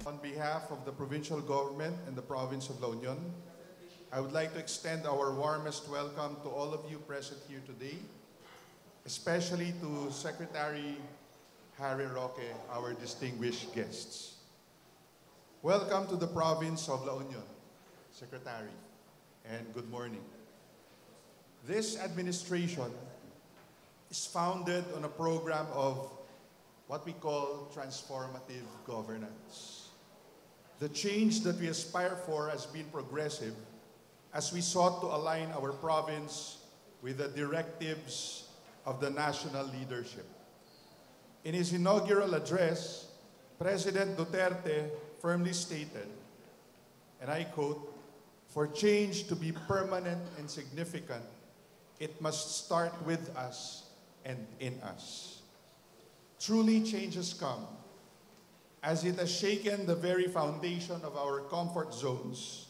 On behalf of the provincial government and the province of La Union, I would like to extend our warmest welcome to all of you present here today, especially to Secretary Harry Roque, our distinguished guests. Welcome to the province of La Union, Secretary, and good morning. This administration is founded on a program of what we call transformative governance. The change that we aspire for has been progressive as we sought to align our province with the directives of the national leadership. In his inaugural address, President Duterte firmly stated, and I quote, "For change to be permanent and significant, it must start with us and in us." Truly, change has come, as it has shaken the very foundation of our comfort zones.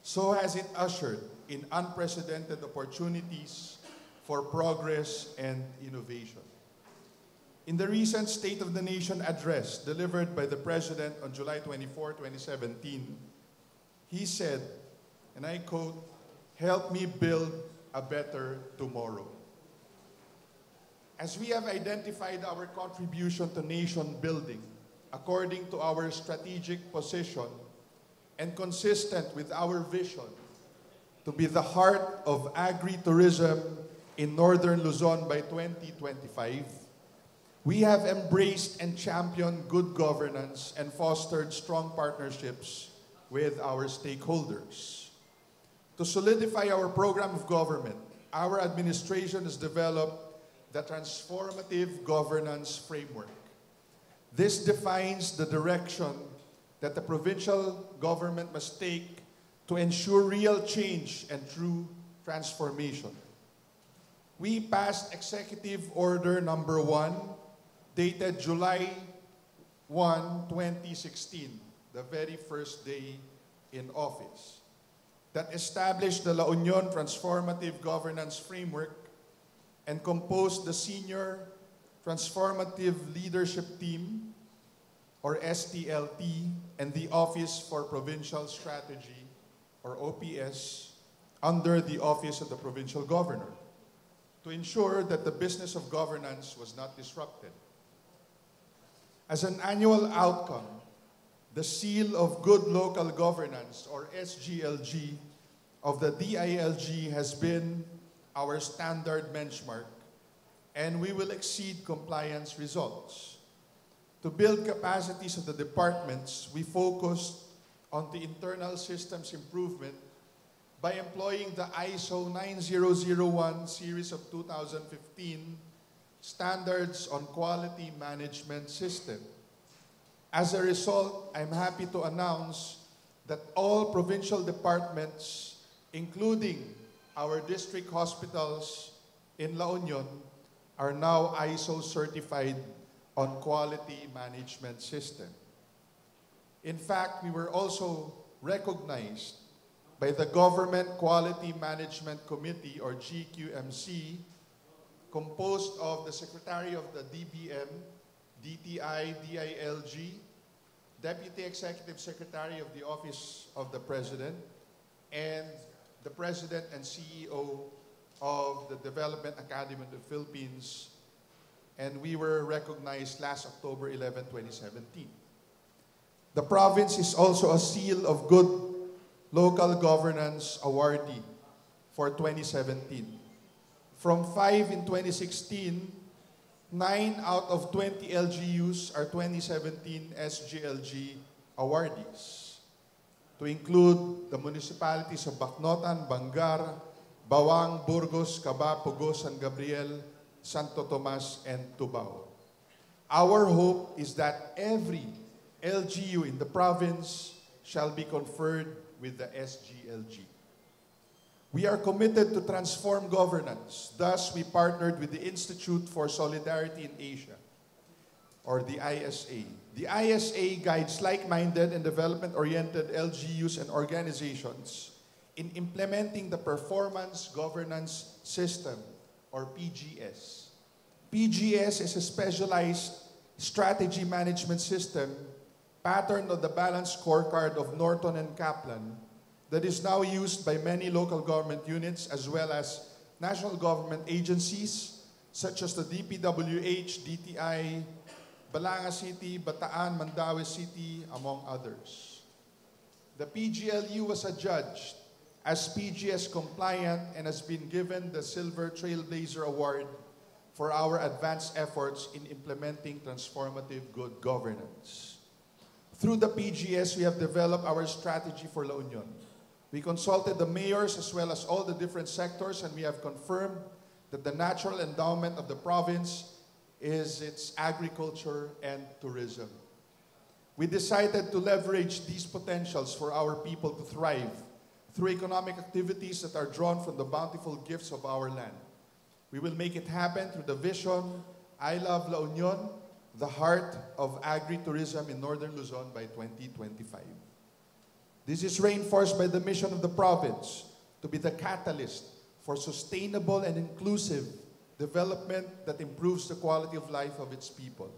So has it ushered in unprecedented opportunities for progress and innovation. In the recent State of the Nation address delivered by the President on July 24, 2017, he said, and I quote, "Help me build a better tomorrow." As we have identified our contribution to nation building according to our strategic position and consistent with our vision to be the heart of agri-tourism in Northern Luzon by 2025, we have embraced and championed good governance and fostered strong partnerships with our stakeholders. To solidify our program of government, our administration has developed the Transformative Governance Framework. This defines the direction that the provincial government must take to ensure real change and true transformation. We passed Executive Order Number 1, dated July 1, 2016, the very first day in office, that established the La Union Transformative Governance Framework and composed the Senior Transformative Leadership Team, or STLT, and the Office for Provincial Strategy, or OPS, under the Office of the Provincial Governor, to ensure that the business of governance was not disrupted. As an annual outcome, the Seal of Good Local Governance, or SGLG, of the DILG has been our standard benchmark, and we will exceed compliance results. To build capacities of the departments, we focused on the internal systems improvement by employing the ISO 9001 series of 2015 standards on quality management system. As a result, I'm happy to announce that all provincial departments, including our district hospitals in La Union, are now ISO certified on quality management system. In fact, we were also recognized by the Government Quality Management Committee, or GQMC, composed of the Secretary of the DBM, DTI, DILG, Deputy Executive Secretary of the Office of the President, and the President and CEO of the Development Academy of the Philippines, and we were recognized last October 11, 2017. The province is also a Seal of Good Local Governance awardee for 2017. From 5 in 2016, 9 out of 20 LGUs are 2017 SGLG awardees, to include the municipalities of Bacnotan, Bangar, Bawang, Burgos, Caba, Pugo, San Gabriel, Santo Tomas, and Tubao. Our hope is that every LGU in the province shall be conferred with the SGLG. We are committed to transform governance. Thus, we partnered with the Institute for Solidarity in Asia, or the ISA. The ISA guides like-minded and development-oriented LGUs and organizations in implementing the Performance Governance System, or PGS. PGS is a specialized strategy management system patterned on the balanced scorecard of Norton and Kaplan that is now used by many local government units as well as national government agencies such as the DPWH, DTI, Balanga City, Bataan, Mandaue City, among others. The PGLU was adjudged as PGS compliant and has been given the Silver Trailblazer Award for our advanced efforts in implementing transformative good governance. Through the PGS, we have developed our strategy for La Union. We consulted the mayors as well as all the different sectors, and we have confirmed that the natural endowment of the province is its agriculture and tourism. We decided to leverage these potentials for our people to thrive through economic activities that are drawn from the bountiful gifts of our land. We will make it happen through the vision, I Love La Union, the heart of agri-tourism in Northern Luzon by 2025. This is reinforced by the mission of the province to be the catalyst for sustainable and inclusive development that improves the quality of life of its people.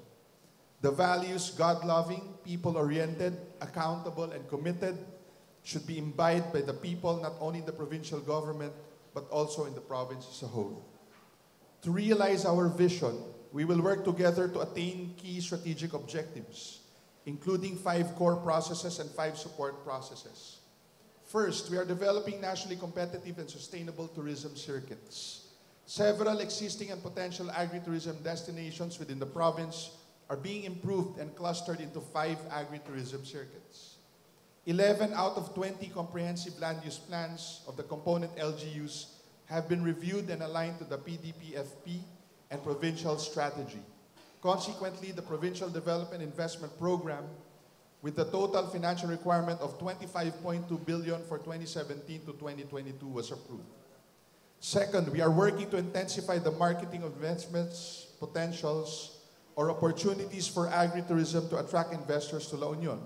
The values God-loving, people-oriented, accountable, and committed should be imbibed by the people not only in the provincial government but also in the province as a whole. To realize our vision, we will work together to attain key strategic objectives, including 5 core processes and 5 support processes. First, we are developing nationally competitive and sustainable tourism circuits. Several existing and potential agri-tourism destinations within the province are being improved and clustered into 5 agri-tourism circuits. 11 out of 20 comprehensive land use plans of the component LGUs have been reviewed and aligned to the PDP-FP and Provincial strategy. Consequently, the Provincial Development Investment Program, with the total financial requirement of 25.2 billion for 2017 to 2022, was approved. Second, we are working to intensify the marketing of investments, potentials, or opportunities for agri-tourism to attract investors to La Union.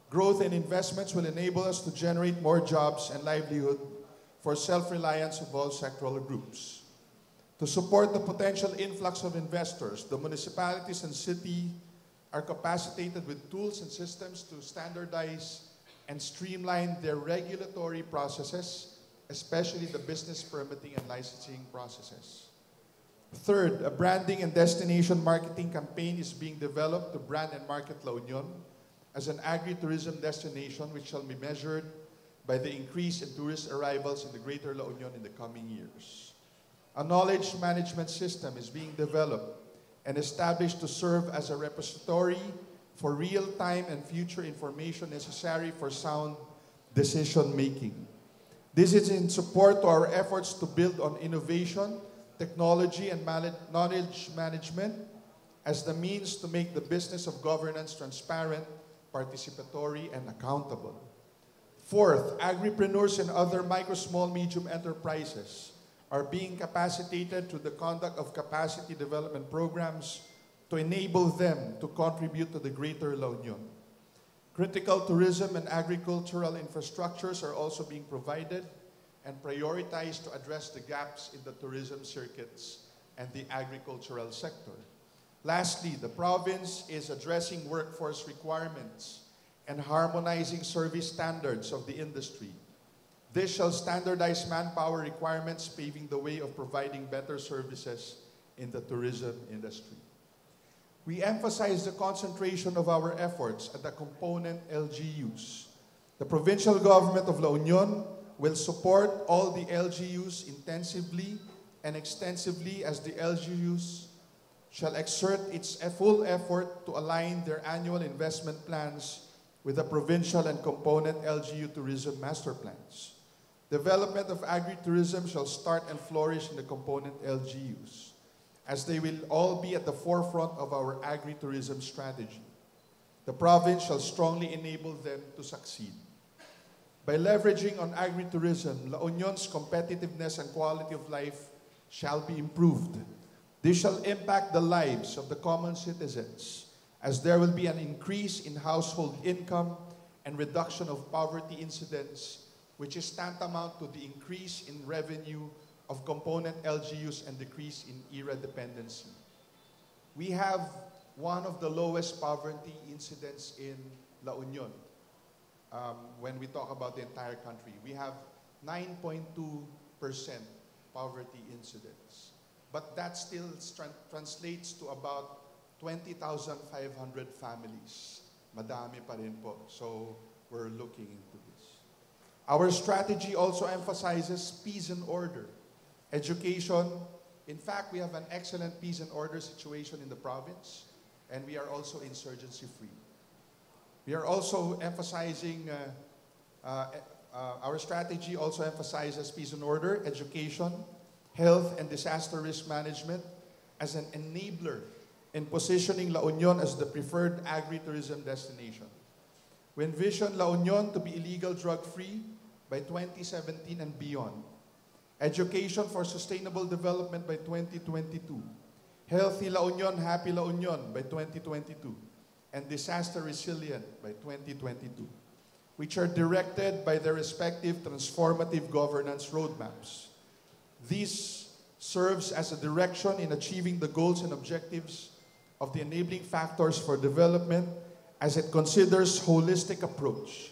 Growth and investments will enable us to generate more jobs and livelihood for self-reliance of all sectoral groups. To support the potential influx of investors, the municipalities and city are capacitated with tools and systems to standardize and streamline their regulatory processes, especially the business permitting and licensing processes. Third, a branding and destination marketing campaign is being developed to brand and market La Union as an agri-tourism destination which shall be measured by the increase in tourist arrivals in the Greater La Union in the coming years. A knowledge management system is being developed and established to serve as a repository for real-time and future information necessary for sound decision-making. This is in support to our efforts to build on innovation, technology, and knowledge management as the means to make the business of governance transparent, participatory, and accountable. Fourth, agripreneurs and other micro, small, medium enterprises are being capacitated through the conduct of capacity development programs to enable them to contribute to the Greater La Union. Critical tourism and agricultural infrastructures are also being provided and prioritized to address the gaps in the tourism circuits and the agricultural sector. Lastly, the province is addressing workforce requirements and harmonizing service standards of the industry. This shall standardize manpower requirements, paving the way of providing better services in the tourism industry. We emphasize the concentration of our efforts at the component LGUs. The provincial government of La Union will support all the LGUs intensively and extensively as the LGUs shall exert its full effort to align their annual investment plans with the provincial and component LGU tourism master plans. Development of agri-tourism shall start and flourish in the component LGUs, as they will all be at the forefront of our agri-tourism strategy. The province shall strongly enable them to succeed. By leveraging on agri-tourism, La Union's competitiveness and quality of life shall be improved. This shall impact the lives of the common citizens, as there will be an increase in household income and reduction of poverty incidence, which is tantamount to the increase in revenue of component LGUs and decrease in ERA dependency. We have one of the lowest poverty incidents in La Union. When we talk about the entire country, we have 9.2% poverty incidence. But that still translates to about 20,500 families. Madami pa rin po. So we're looking into this. Our strategy also emphasizes peace and order. Education. In fact, we have an excellent peace and order situation in the province, and we are also insurgency-free. We are also emphasizing, our strategy also emphasizes peace and order, education, health, and disaster risk management as an enabler in positioning La Union as the preferred agritourism destination. We envision La Union to be illegal drug-free by 2017 and beyond. Education for sustainable development by 2022. Healthy La Union, happy La Union by 2022. And disaster resilient by 2022, which are directed by their respective transformative governance roadmaps. This serves as a direction in achieving the goals and objectives of the enabling factors for development as it considers holistic approach.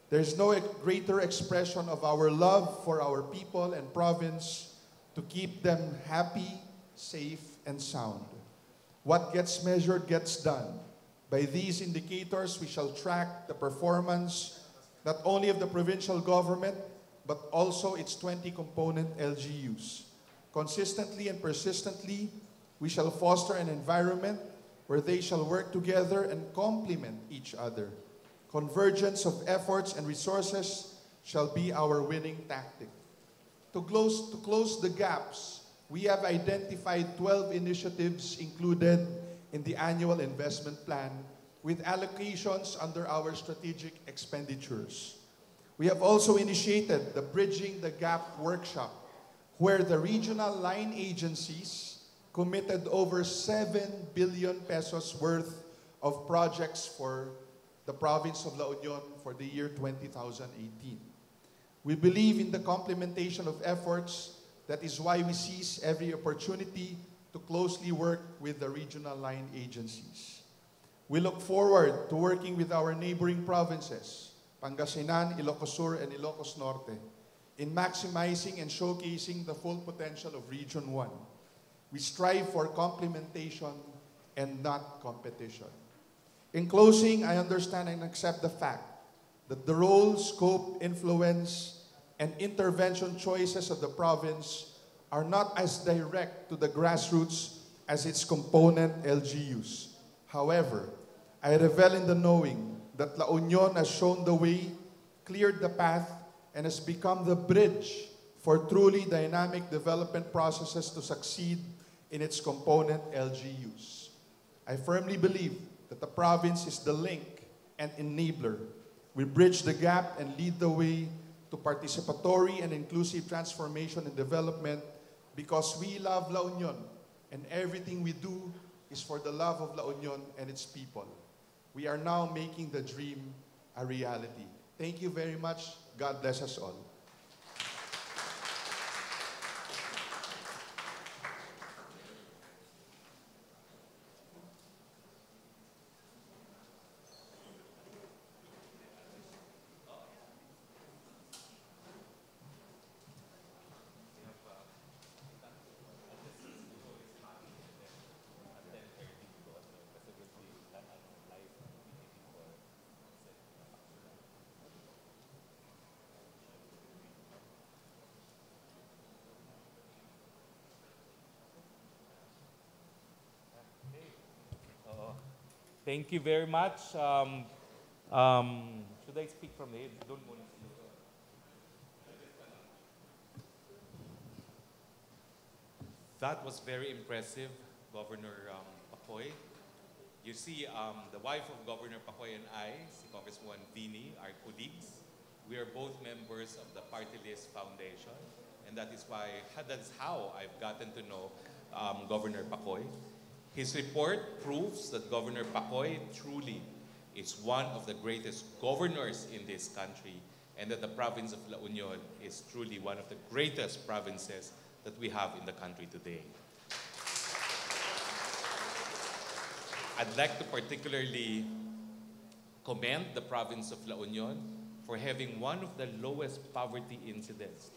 There is no greater expression of our love for our people and province to keep them happy, safe, and sound. What gets measured gets done. By these indicators, we shall track the performance not only of the provincial government, but also its 20 component LGUs. Consistently and persistently, we shall foster an environment where they shall work together and complement each other. Convergence of efforts and resources shall be our winning tactic. To close the gaps, we have identified 12 initiatives included in the annual investment plan with allocations under our strategic expenditures. We have also initiated the Bridging the Gap workshop, where the regional line agencies committed over 7 billion pesos worth of projects for the province of La Union for the year 2018. We believe in the complementation of efforts. That is why we seize every opportunity to closely work with the regional line agencies. We look forward to working with our neighboring provinces, Pangasinan, Ilocos Sur, and Ilocos Norte, in maximizing and showcasing the full potential of Region 1. We strive for complementation and not competition. In closing, I understand and accept the fact that the role, scope, influence, and intervention choices of the province are not as direct to the grassroots as its component LGUs. However, I revel in the knowing that La Union has shown the way, cleared the path, and has become the bridge for truly dynamic development processes to succeed in its component LGUs. I firmly believe that the province is the link and enabler. We bridge the gap and lead the way to participatory and inclusive transformation and development because we love La Union and everything we do is for the love of La Union and its people. We are now making the dream a reality. Thank you very much. God bless us all. Thank you very much. Should I speak from the head? Don't go. That was very impressive, Governor Pacoy. You see, the wife of Governor Pacoy and I, si Congresswoman Vini, are colleagues. We are both members of the Party List Foundation, and that is how I've gotten to know Governor Pacoy. His report proves that Governor Pacoy truly is one of the greatest governors in this country and that the province of La Union is truly one of the greatest provinces that we have in the country today. I'd like to particularly commend the province of La Union for having one of the lowest poverty incidents.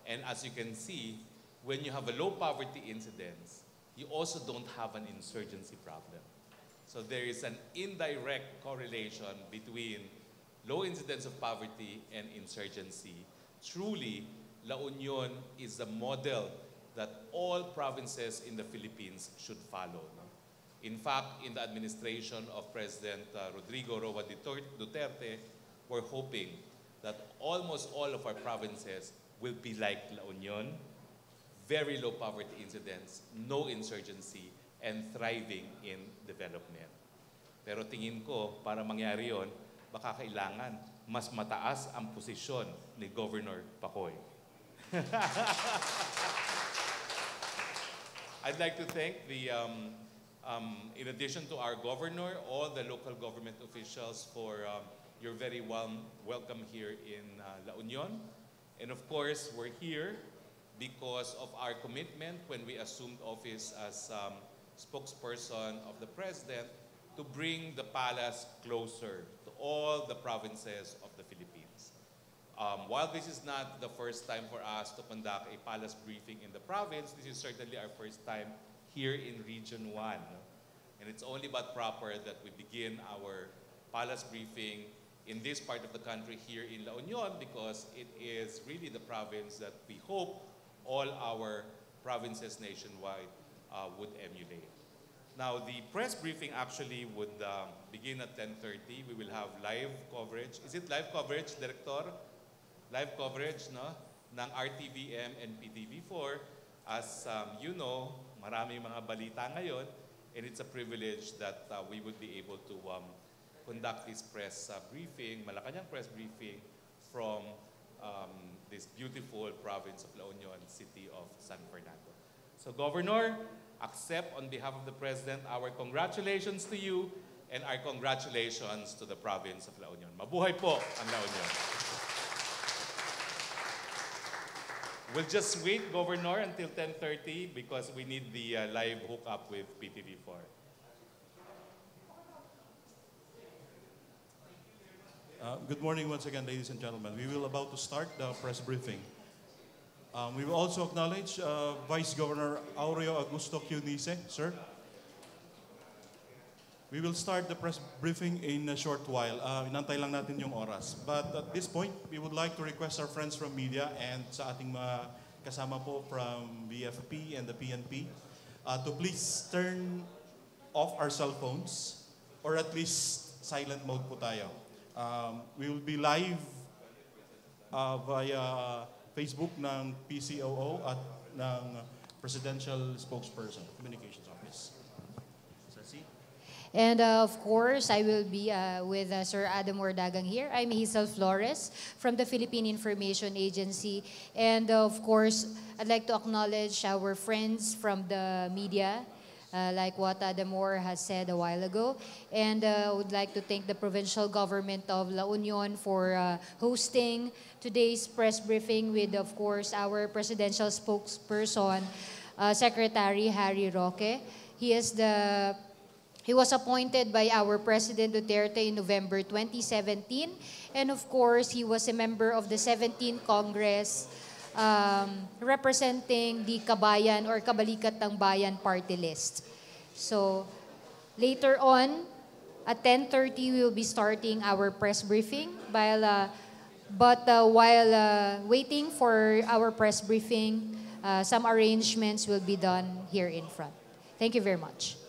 And as you can see, when you have a low poverty incidence, you also don't have an insurgency problem. So there is an indirect correlation between low incidence of poverty and insurgency. Truly, La Union is a model that all provinces in the Philippines should follow. No? In fact, in the administration of President Rodrigo Roa Duterte, we're hoping that almost all of our provinces will be like La Union, very low poverty incidence, no insurgency, and thriving in development. Pero tingin ko, para mangyari yon, baka kailangan mas mataas ang posisyon ni Governor Pacoy. I'd like to thank the, in addition to our governor, all the local government officials for your very warm welcome here in La Union. And of course, we're here because of our commitment when we assumed office as spokesperson of the President to bring the palace closer to all the provinces of the Philippines. While this is not the first time for us to conduct a palace briefing in the province, this is certainly our first time here in Region 1. And it's only but proper that we begin our palace briefing in this part of the country here in La Union because it is really the province that we hope all our provinces nationwide would emulate. Now, the press briefing actually would begin at 10:30. We will have live coverage. Is it live coverage, Director? Live coverage, no? Ng RTVM and PTV4. As you know, marami mga balita ngayon, and it's a privilege that we would be able to conduct this press briefing, Malacanang press briefing, from this beautiful province of La Union, city of San Fernando. So, Governor, accept on behalf of the President our congratulations to you and our congratulations to the province of La Union. Mabuhay po ang La Union. We'll just wait, Governor, until 10:30 because we need the live hookup with PTV4. Good morning once again, ladies and gentlemen. We will about to start the press briefing. We will also acknowledge Vice Governor Aureo Augusto Cunice, sir. We will start the press briefing in a short while. Inantay lang natin yung oras. But at this point, we would like to request our friends from media and sa ating mga kasama po from BFP and the PNP to please turn off our cell phones or at least silent mode po tayo. We will be live via Facebook ng PCOO at ng Presidential Spokesperson Communications Office. And of course, I will be with Sir Adam Ordagang here. I'm Hazel Flores from the Philippine Information Agency. And of course, I'd like to acknowledge our friends from the media, like what Adam Moore has said a while ago. And I would like to thank the provincial government of La Union for hosting today's press briefing with, of course, our presidential spokesperson, Secretary Harry Roque. He was appointed by our President Duterte in November 2017. And of course, he was a member of the 17th Congress representing the Kabayan or Kabalikat ng Bayan party list. So later on, at 10:30, we will be starting our press briefing. While waiting for our press briefing, some arrangements will be done here in front. Thank you very much.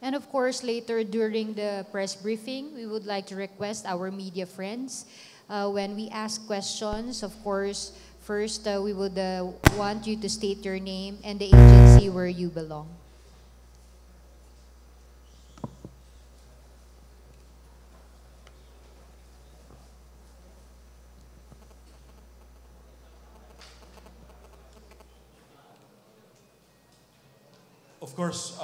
And of course, later during the press briefing, we would like to request our media friends, when we ask questions, of course, first we would want you to state your name and the agency where you belong. Of course,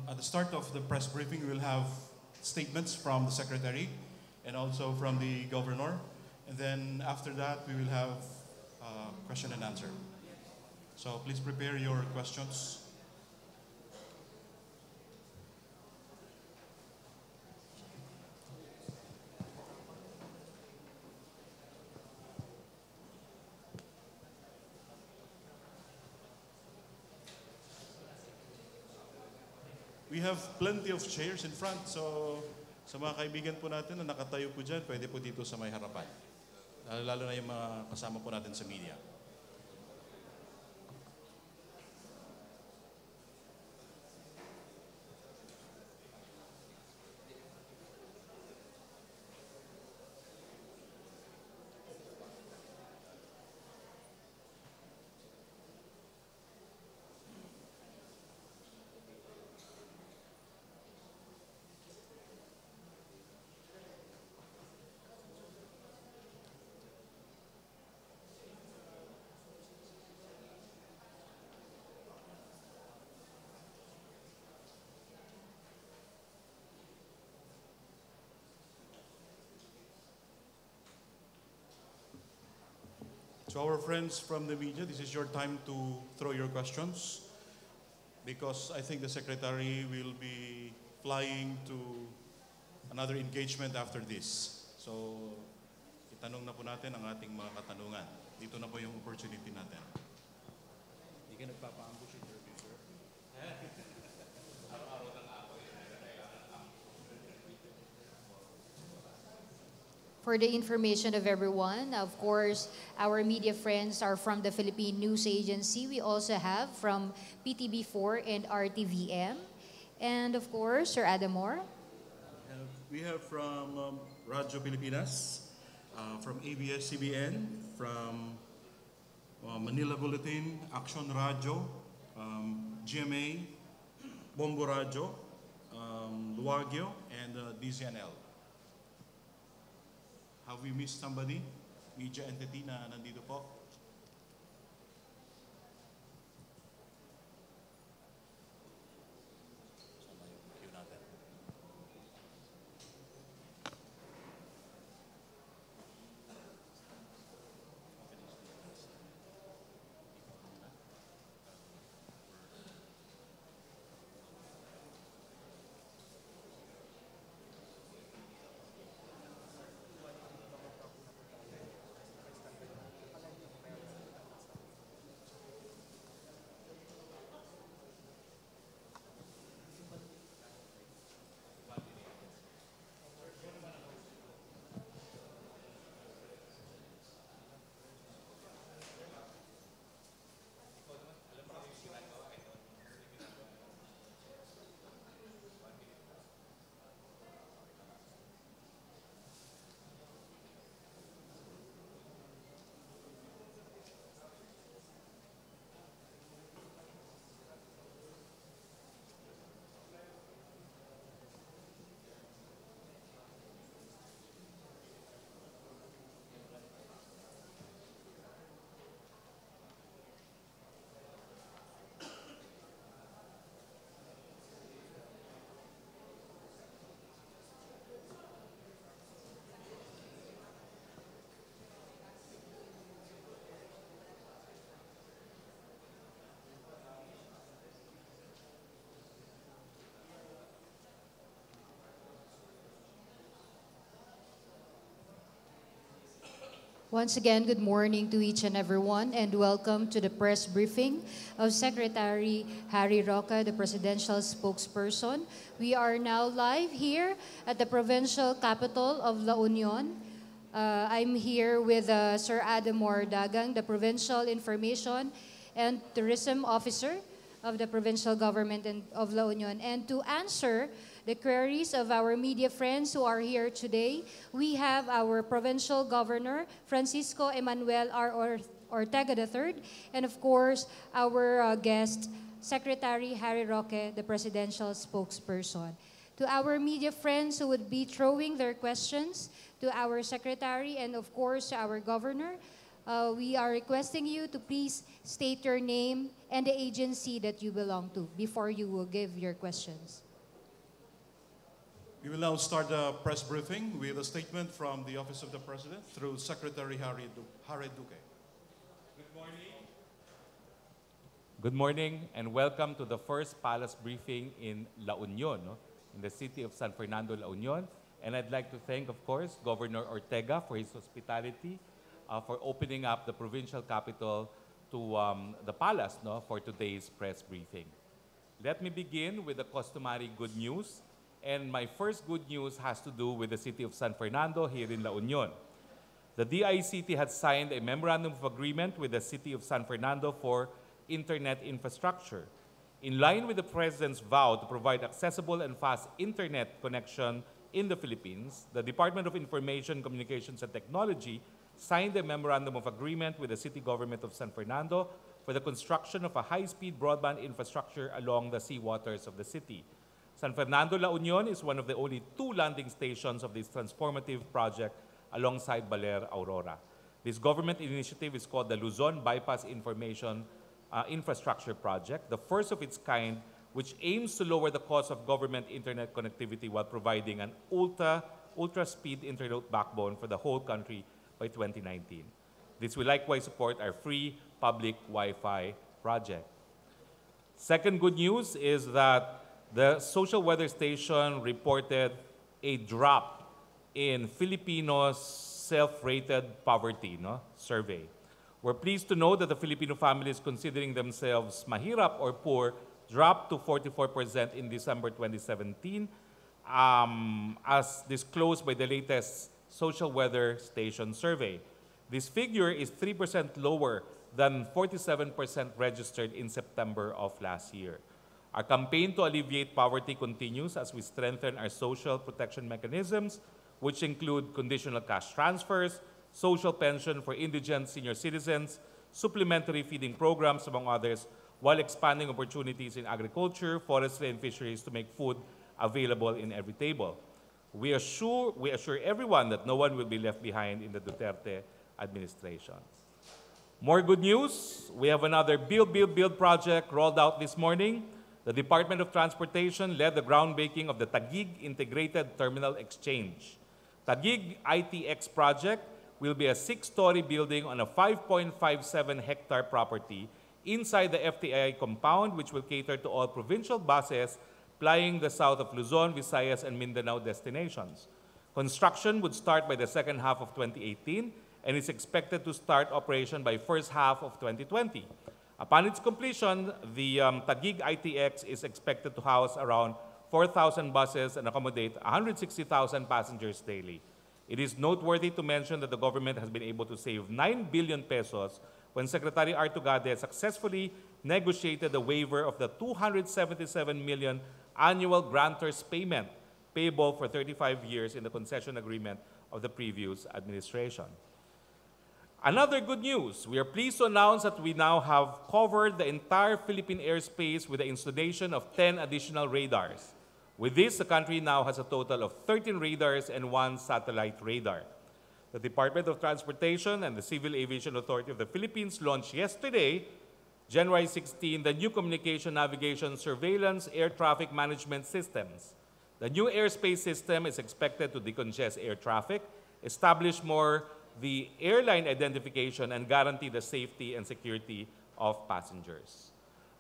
at the start of the press briefing, we'll have statements from the Secretary and also from the Governor. And then after that, we will have question and answer. So please prepare your questions. We have plenty of chairs in front, so sa mga kaibigan po natin na nakatayo po dyan, pwede po dito sa may harapan. Lalo na yung mga kasama po natin sa media. To our friends from the media, this is your time to throw your questions because I think the Secretary will be flying to another engagement after this. So, itanong na po natin ang ating mga katanungan. Dito na po yung opportunity natin. Hindi ka nagpapa-ambush interview, sir? For the information of everyone, of course, our media friends are from the Philippine News Agency. We also have from PTB4 and RTVM. And of course, Sir Adamor. We have from Radyo Pilipinas, from ABS-CBN, from Manila Bulletin, Action Radio, GMA, Bombo Radio, Luagyo, and DZNL. Have we missed somebody? Media entity na nandito po? Once again, good morning to each and everyone, and welcome to the press briefing of Secretary Harry Roque, the presidential spokesperson. We are now live here at the provincial capital of La Union. I'm here with Sir Adamor Dagang, the provincial information and tourism officer of the provincial government of La Union. And to answer the queries of our media friends who are here today, we have our provincial governor, Francisco Emmanuel R. Ortega III, and of course, our guest, Secretary Harry Roque, the presidential spokesperson. To our media friends who would be throwing their questions to our secretary and of course to our governor, we are requesting you to please state your name and the agency that you belong to before you will give your questions. We will now start the press briefing with a statement from the Office of the President through Secretary Harry Duque. Good morning and welcome to the first Palace briefing in La Union, in the city of San Fernando, La Union. And I'd like to thank, of course, Governor Ortega for his hospitality, for opening up the provincial capital to the palace for today's press briefing. Let me begin with the customary good news. And my first good news has to do with the city of San Fernando here in La Union. The DICT had signed a memorandum of agreement with the city of San Fernando for internet infrastructure. In line with the President's vow to provide accessible and fast internet connection in the Philippines, the Department of Information, Communications and Technology signed a memorandum of agreement with the city government of San Fernando for the construction of a high-speed broadband infrastructure along the seawaters of the city. San Fernando, La Union is one of the only 2 landing stations of this transformative project alongside Baler, Aurora. This government initiative is called the Luzon Bypass Information Infrastructure Project, the first of its kind, which aims to lower the cost of government internet connectivity while providing an ultra-speed internet backbone for the whole country by 2019. This will likewise support our free public Wi-Fi project. Second good news is that the Social Weather Station reported a drop in Filipinos' self-rated poverty survey. We're pleased to know that the Filipino families considering themselves mahirap or poor dropped to 44% in December 2017, as disclosed by the latest Social Weather Station survey. This figure is 3% lower than 47% registered in September of last year. Our campaign to alleviate poverty continues as we strengthen our social protection mechanisms, which include conditional cash transfers, social pension for indigent senior citizens, supplementary feeding programs, among others, while expanding opportunities in agriculture, forestry, and fisheries to make food available in every table. We assure everyone that no one will be left behind in the Duterte administration. More good news, we have another build project rolled out this morning. The Department of Transportation led the groundbreaking of the Taguig Integrated Terminal Exchange. Taguig ITX project will be a 6-story building on a 5.57-hectare property inside the FTI compound, which will cater to all provincial buses plying the south of Luzon, Visayas, and Mindanao destinations. Construction would start by the second half of 2018 and is expected to start operation by first half of 2020. Upon its completion, the Taguig ITX is expected to house around 4,000 buses and accommodate 160,000 passengers daily. It is noteworthy to mention that the government has been able to save 9 billion pesos when Secretary Artugade successfully negotiated the waiver of the 277 million annual grantors payment payable for 35 years in the concession agreement of the previous administration. Another good news, we are pleased to announce that we now have covered the entire Philippine airspace with the installation of 10 additional radars. With this, the country now has a total of 13 radars and 1 satellite radar. The Department of Transportation and the Civil Aviation Authority of the Philippines launched yesterday, January 16, the new Communication, Navigation, Surveillance, Air Traffic Management Systems. The new airspace system is expected to decongest air traffic, establish the airline identification, and guarantee the safety and security of passengers.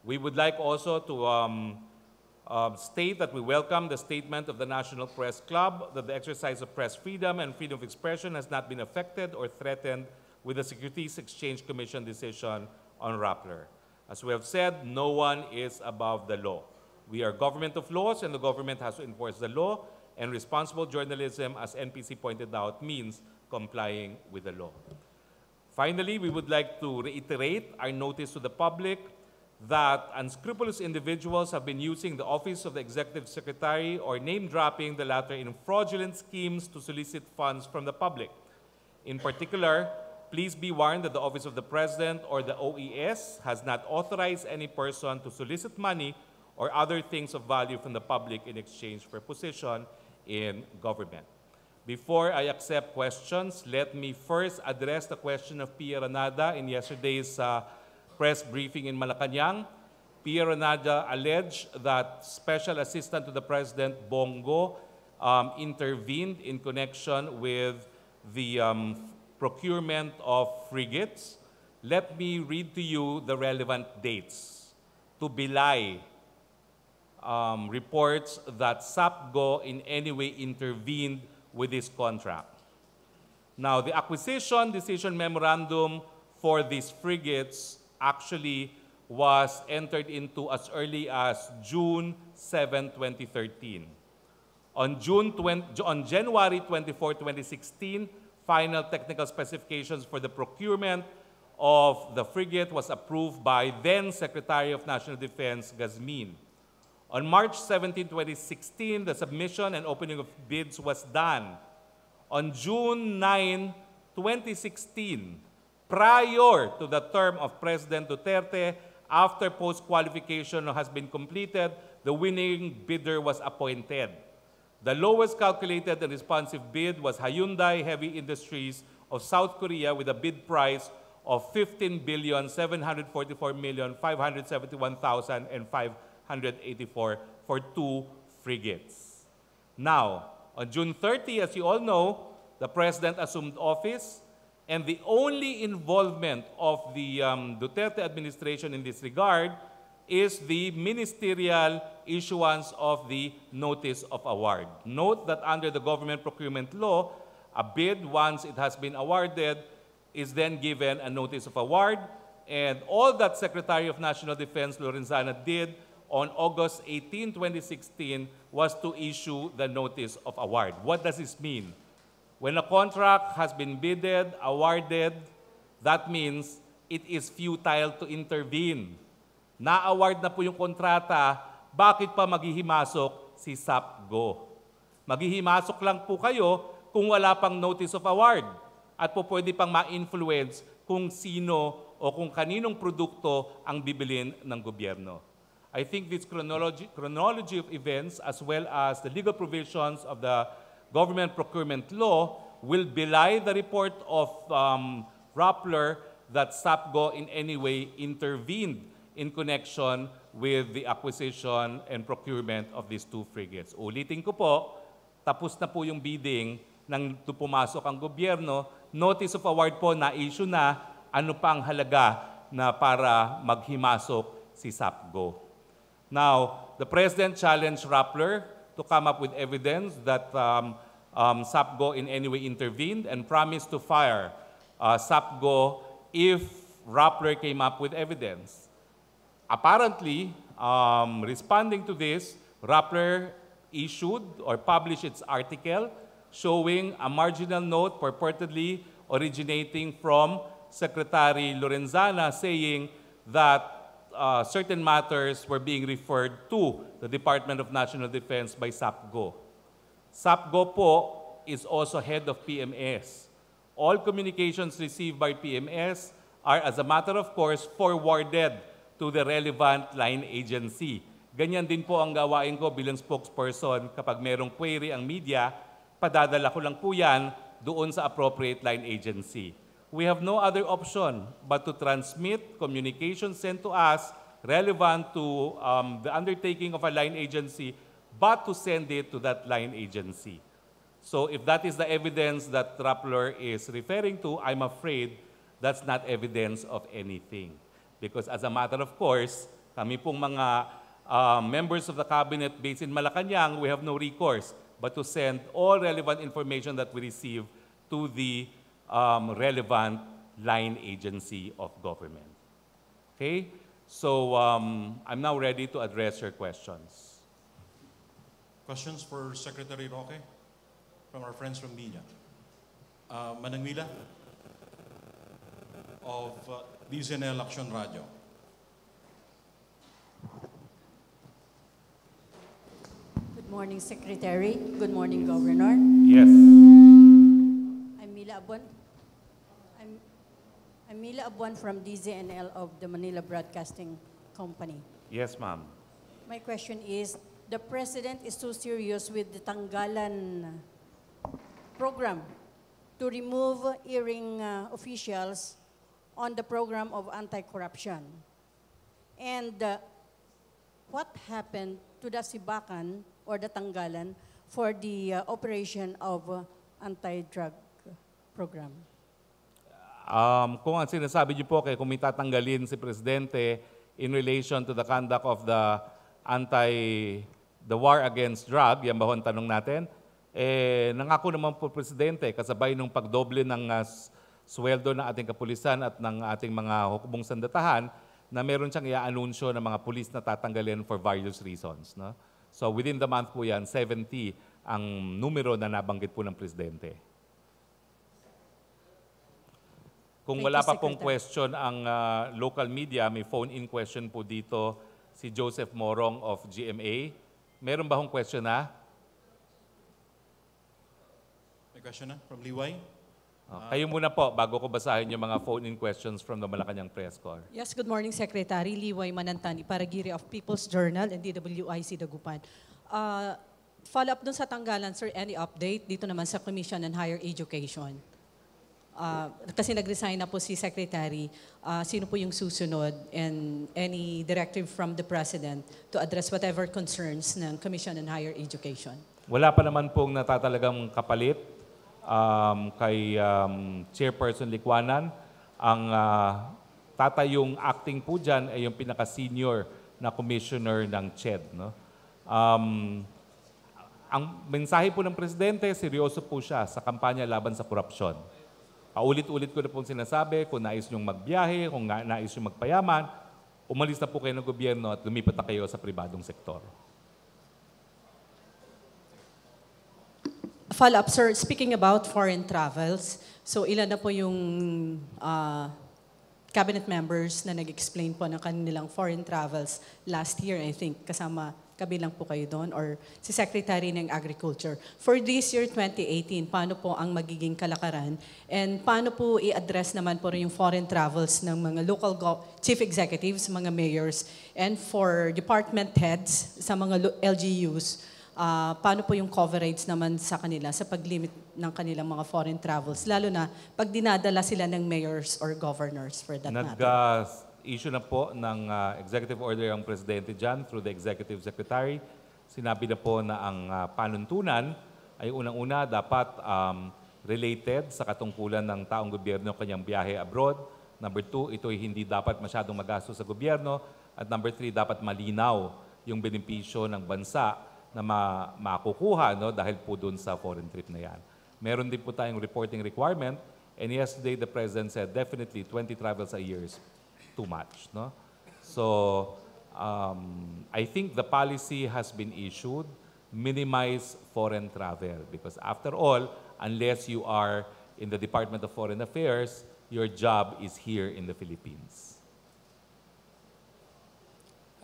We would like also to state that we welcome the statement of the National Press Club that the exercise of press freedom and freedom of expression has not been affected or threatened with the Securities Exchange Commission decision on Rappler. As we have said, no one is above the law. We are government of laws, and the government has to enforce the law, and responsible journalism, as NPC pointed out, means complying with the law. Finally, we would like to reiterate our notice to the public that unscrupulous individuals have been using the office of the Executive Secretary or name-dropping the latter in fraudulent schemes to solicit funds from the public. In particular, please be warned that the Office of the President or the OES has not authorized any person to solicit money or other things of value from the public in exchange for position in government. Before I accept questions, let me first address the question of Pia Ranada in yesterday's press briefing in Malacanang. Pia Ranada alleged that Special Assistant to the President, Bongo, intervened in connection with the procurement of frigates. Let me read to you the relevant dates to belie reports that SAPGO in any way intervened with this contract. Now, the acquisition decision memorandum for these frigates actually was entered into as early as June 7, 2013. On January 24, 2016, final technical specifications for the procurement of the frigate was approved by then Secretary of National Defense, Gazmin. On March 17, 2016, the submission and opening of bids was done. On June 9, 2016, prior to the term of President Duterte, after post-qualification has been completed, the winning bidder was appointed. The lowest calculated and responsive bid was Hyundai Heavy Industries of South Korea with a bid price of 15,744,571,584 for 2 frigates. Now, on June 30, as you all know, the President assumed office, and the only involvement of the Duterte administration in this regard is the ministerial issuance of the Notice of Award. Note that under the government procurement law, a bid, once it has been awarded, is then given a Notice of Award, and all that Secretary of National Defense Lorenzana did on August 18, 2016 was to issue the Notice of Award. What does this mean? When a contract has been bidded, awarded, that means it is futile to intervene. Na-award na po yung kontrata, bakit pa maghihimasok si SAPGO? Maghihimasok lang po kayo kung wala pang Notice of Award at po pwede pang ma-influence kung sino o kung kaninong produkto ang bibilin ng gobyerno. I think this chronology of events as well as the legal provisions of the government procurement law will belie the report of Rappler that SAPGO in any way intervened in connection with the acquisition and procurement of these 2 frigates. Ulitin ko po, tapos na po yung bidding nang pumasok ang gobyerno, Notice of Award po na-issue na, ano pa ang halaga na para maghimasok si SAPGO. Now, the President challenged Rappler to come up with evidence that SAPGO in any way intervened and promised to fire SAPGO if Rappler came up with evidence. Apparently, responding to this, Rappler issued or published its article showing a marginal note purportedly originating from Secretary Lorenzana saying that certain matters were being referred to the Department of National Defense by SAPGO. SAPGO po is also head of PMS. All communications received by PMS are, as a matter of course, forwarded to the relevant line agency. Ganyan din po ang gawain ko bilang spokesperson. Kapag merong query ang media, padadala ko lang po yan doon sa appropriate line agency. We have no other option but to transmit communications sent to us relevant to the undertaking of a line agency, but to send it to that line agency. So if that is the evidence that Rappler is referring to, I'm afraid that's not evidence of anything. Because as a matter of course, kami pong mga members of the cabinet based in Malacanang, we have no recourse but to send all relevant information that we receive to the relevant line agency of government. Okay? So I'm now ready to address your questions. Questions for Secretary Roque from our friends from media. Manang Mila of DZNL Action Radio. Good morning, Secretary. Good morning, Governor. Yes. I'm Mila Abuan from DZNL of the Manila Broadcasting Company. Yes, ma'am. My question is, the President is so serious with the Tanggalan program to remove hearing officials on the program of anti-corruption. And what happened to the sibakan or the tanggalan for the operation of anti-drug program? Kung ang sinasabi niyo po kung may tatanggalin si Presidente in relation to the conduct of the war against drug, yan ba ho ang tanong natin? Nangako naman po Presidente, kasabay nung pagdoble ng sweldo ng ating kapulisan at ng ating mga hukbong sandatahan, na meron siyang i-anunsyo ng mga pulis na tatanggalin for various reasons. No? So within the month po yan, 70 ang numero na nabanggit po ng Presidente. Kung wala pa pong question ang local media, may phone-in question po dito si Joseph Morong of GMA. Meron ba hong question na? May question na from Liway? Kayo muna po, bago ko basahin yung mga phone-in questions from the Malacanang Press Corps. Yes, good morning, Secretary. Liway Manantani, Paragiri of People's Journal and DWIC Dagupan. Follow up dun sa tanggalan, sir, any update dito naman sa Commission on Higher Education? Kasi nag-resign na po si Secretary, sino po yung susunod and any directive from the President to address whatever concerns ng Commission on Higher Education? Wala pa naman pong natatalagang kapalit kay Chairperson Licuanan. Ang tatayong acting po dyan ay yung pinaka-senior na commissioner ng CHED. No? Ang mensahe po ng Presidente, seryoso po siya sa kampanya laban sa korupsyon. Paulit-ulit ko na pong sinasabi, kung nais niyong magbiyahe, kung nais niyong magpayaman, umalis na po kayo ng gobyerno at lumipat na kayo sa pribadong sektor. Follow-up, sir. Speaking about foreign travels, so ilan na po yung cabinet members na nag-explain po ng kanilang foreign travels last year, I think, kasama kabilang po kayo doon, or si Secretary ng Agriculture. For this year, 2018, paano po ang magiging kalakaran? And paano po i-address naman po yung foreign travels ng mga local chief executives, mga mayors, and for department heads sa mga LGUs, paano po yung coverage naman sa kanila sa pag-limit ng kanilang mga foreign travels, lalo na pag dinadala sila ng mayors or governors for that matter? Issue na po ng executive order ang Presidente dyan through the Executive Secretary. Sinabi na po na ang panuntunan ay unang-una dapat related sa katungkulan ng taong gobyerno kanyang biyahe abroad. Number 2, ito ay hindi dapat masyadong magastos sa gobyerno. At number 3, dapat malinaw yung benepisyo ng bansa na makukuha dahil po dun sa foreign trip na yan. Meron din po tayong reporting requirement, and yesterday the President said definitely 20 travels a year is too much. No? So I think the policy has been issued, minimize foreign travel, because after all, unless you are in the Department of Foreign Affairs, your job is here in the Philippines.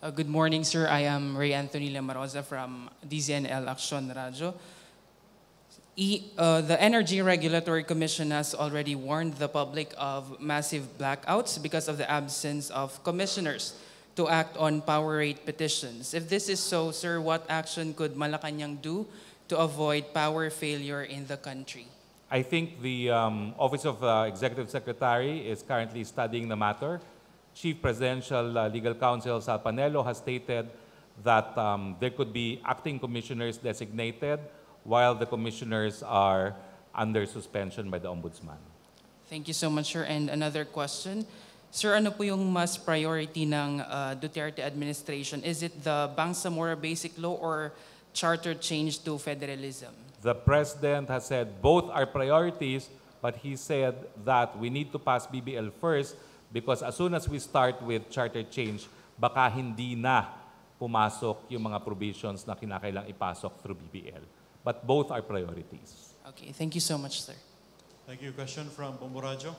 Good morning, sir. I am Ray Anthony Lamarosa from DZNL Action Radio. The Energy Regulatory Commission has already warned the public of massive blackouts because of the absence of commissioners to act on power rate petitions. If this is so, sir, what action could Malacanang do to avoid power failure in the country? I think the Office of Executive Secretary is currently studying the matter. Chief Presidential Legal Counsel Sal Panelo has stated that there could be acting commissioners designated while the commissioners are under suspension by the Ombudsman. Thank you so much, sir. And another question. Sir, ano po yung mas priority ng Duterte administration? Is it the Bangsamoro Basic Law or charter change to federalism? The President has said both are priorities, but he said that we need to pass BBL first because as soon as we start with charter change, baka hindi na pumasok yung mga provisions na kinakailang ipasok through BBL. But both are priorities. Okay, thank you so much, sir. Thank you. Question from Bomboradyo.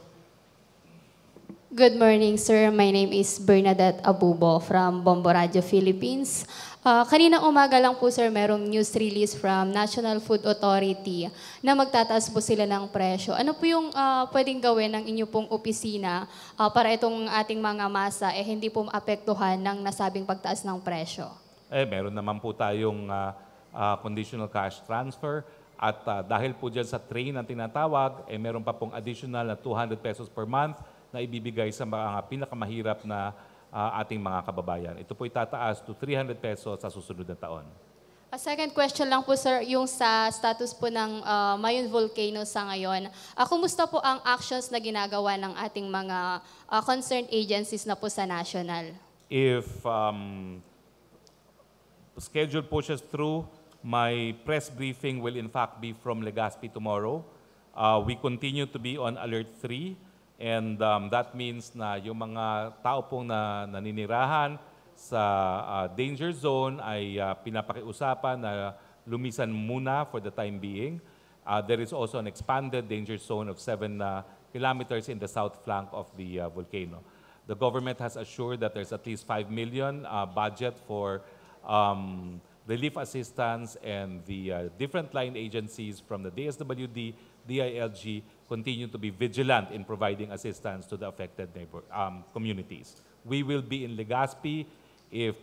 Good morning, sir. My name is Bernadette Abubo from Bomboradyo, Philippines. Kaninang umaga lang po, sir, merong news release from National Food Authority na magtataas po sila ng presyo. Ano po yung pwedeng gawin ng inyo pong opisina para itong ating mga masa hindi po maapektuhan ng nasabing pagtaas ng presyo? Meron naman po tayong conditional cash transfer. At dahil po dyan sa train ang tinatawag, meron pa pong additional na 200 pesos per month na ibibigay sa mga pinakamahirap na ating mga kababayan. Ito po itataas to 300 pesos sa susunod na taon. A second question lang po, sir, yung sa status po ng Mayon Volcano sa ngayon. Kumusta po ang actions na ginagawa ng ating mga concerned agencies na po sa national? If schedule pushes through, my press briefing will in fact be from Legazpi tomorrow. We continue to be on Alert 3, and that means na yung mga tao pong naninirahan sa danger zone ay pinapakiusapan na lumisan muna for the time being. There is also an expanded danger zone of 7 kilometers in the south flank of the volcano. The government has assured that there's at least 5 million budget for relief assistance, and the different line agencies from the DSWD, DILG continue to be vigilant in providing assistance to the affected communities. We will be in Legazpi if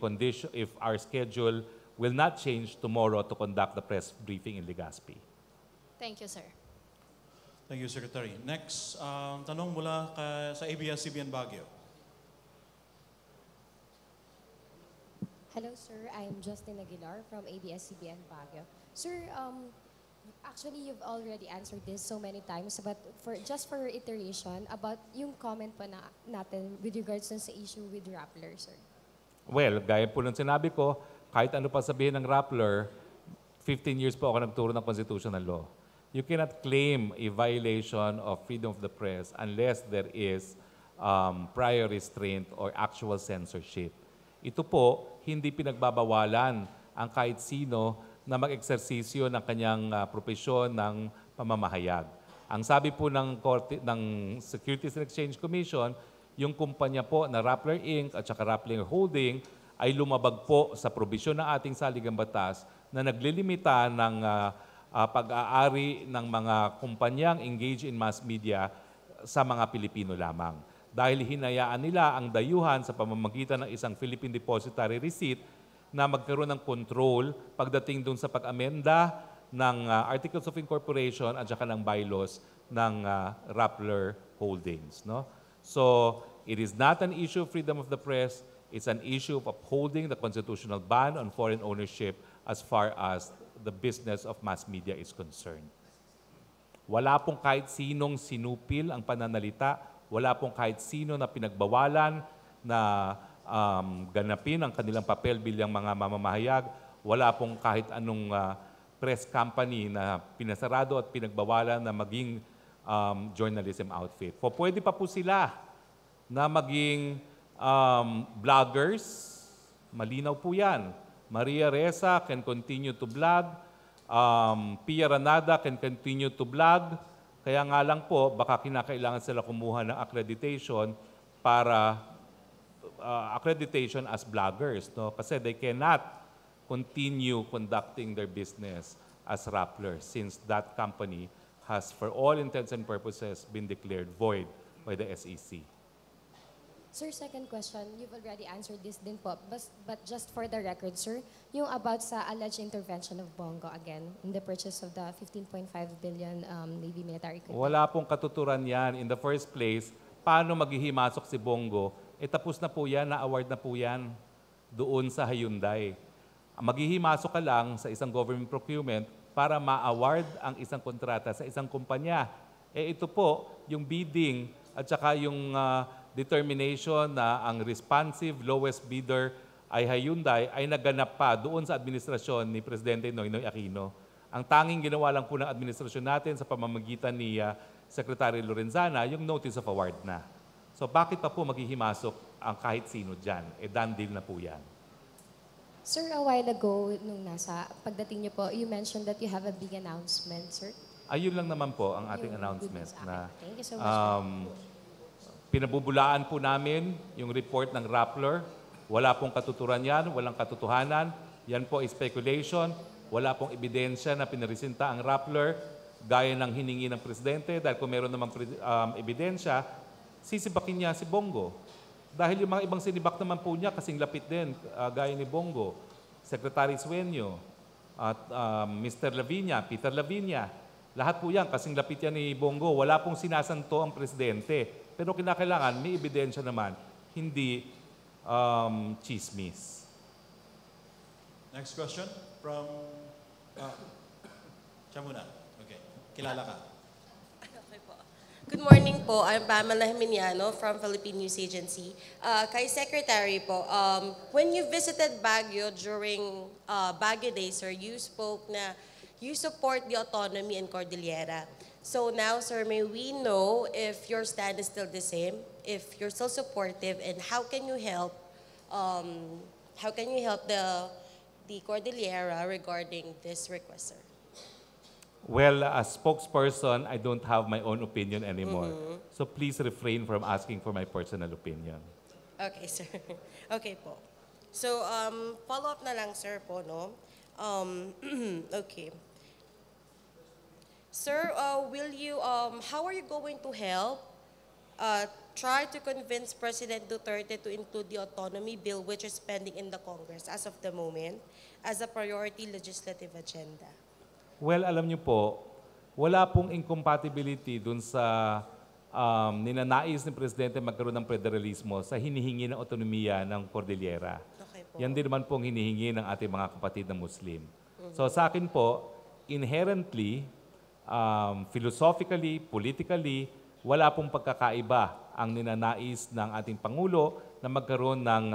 our schedule will not change tomorrow to conduct the press briefing in Legazpi. Thank you, sir. Thank you, Secretary. Next, tanong mula sa ABS-CBN Baguio. Hello, sir. I'm Justin Aguilar from ABS-CBN Baguio. Sir, actually, you've already answered this so many times, but just for iteration, about yung comment pa natin with regards sa issue with Rappler, sir. Well, gaya po ng sinabi ko, kahit ano pa sabihin ng Rappler, 15 years po ako nagturo ng constitutional law. You cannot claim a violation of freedom of the press unless there is prior restraint or actual censorship. Ito po, hindi pinagbabawalan ang kahit sino na mag-eksersisyo ng kanyang propesyon ng pamamahayag. Ang sabi po ng Securities and Exchange Commission, yung kumpanya po na Rappler Inc. at saka Rappler Holding ay lumabag po sa probisyon ng ating saligang batas na naglilimita ng pag-aari ng mga kumpanyang engaged in mass media sa mga Pilipino lamang. Dahil hinayaan nila ang dayuhan sa pamamagitan ng isang Philippine Depositary Receipt na magkaroon ng control pagdating dun sa pag-amenda ng Articles of Incorporation at saka ng bylaws ng Rappler Holdings. No? So, it is not an issue of freedom of the press, it's an issue of upholding the constitutional ban on foreign ownership as far as the business of mass media is concerned. Wala pong kahit sinong sinupil ang pananalita, wala pong kahit sino na pinagbawalan na ganapin ang kanilang papel bilang mga mamamahayag. Wala pong kahit anong press company na pinasarado at pinagbawalan na maging journalism outfit. Pwede pa po sila na maging vloggers. Malinaw po yan. Maria Ressa can continue to vlog. Pia Ranada can continue to vlog. Kaya nga lang po, baka kinakailangan sila kumuha ng accreditation para accreditation as vloggers. No? Kasi they cannot continue conducting their business as Rappler since that company has, for all intents and purposes, been declared void by the SEC. Sir, second question, you've already answered this din po, but just for the record, sir, yung about sa alleged intervention of Bongo again in the purchase of the 15.5 billion Navy military equipment. Wala pong katuturan yan. In the first place, paano maghihimasok si Bongo? Tapos na po yan, na-award na po yan doon sa Hyundai. Maghihimasok ka lang sa isang government procurement para ma-award ang isang kontrata sa isang kumpanya. Ito po, yung bidding at saka yung determination na ang responsive lowest bidder ay Hyundai ay naganap pa doon sa administrasyon ni Presidente Noynoy Aquino. Ang tanging ginawa lang po ng administrasyon natin sa pamamagitan ni Secretary Lorenzana, yung notice of award na. So bakit pa po maghihimasok ang kahit sino dyan? Done deal na po yan. Sir, a while ago, nung nasa pagdating niyo po, you mentioned that you have a big announcement, sir. Ayun lang naman po ang ating announcement na Thank you so much. pinabubulaan po namin yung report ng Rappler. Wala pong katuturan yan, walang katotohanan. Yan po ay speculation. Wala pong ebidensya na pinarisinta ang Rappler gaya ng hiningi ng Presidente dahil kung meron namang ebidensya, sisibakin niya si Bongo. Dahil yung mga ibang sinibak naman po niya kasing lapit din, gaya ni Bongo, Secretary Sueño, at Mr. Lavinia, Peter Lavinia. Lahat po yan, kasing lapit yan ni Bongo. Wala pong sinasanto ang presidente. Pero kinakailangan, may ebidensya naman, hindi chismis. Next question from... siya muna. Okay. Kilala ka. Okay po. Good morning po. I'm Pamela Jimeniano from Philippine News Agency. Kay Secretary po, when you visited Baguio during Baguio Day, sir, you spoke na you support the autonomy in Cordillera. So now, sir, may we know if your stand is still the same, if you're still supportive, and how can you help the Cordillera regarding this request, sir? Well, as spokesperson, I don't have my own opinion anymore. So please refrain from asking for my personal opinion. Okay, sir. Okay po. So, follow-up na lang, sir, po, no? Okay. Sir, will you, how are you going to help try to convince President Duterte to include the autonomy bill which is pending in the Congress as of the moment as a priority legislative agenda? Well, alam niyo po, wala pong incompatibility dun sa ninanais ni Presidente magkaroon ng federalismo sa hinihingi ng autonomiya ng Cordillera. Okay po. Yan din naman pong hinihingi ng ating mga kapatid na Muslim. So sa akin po, inherently, philosophically, politically, wala pong pagkakaiba ang ninanais ng ating Pangulo na magkaroon ng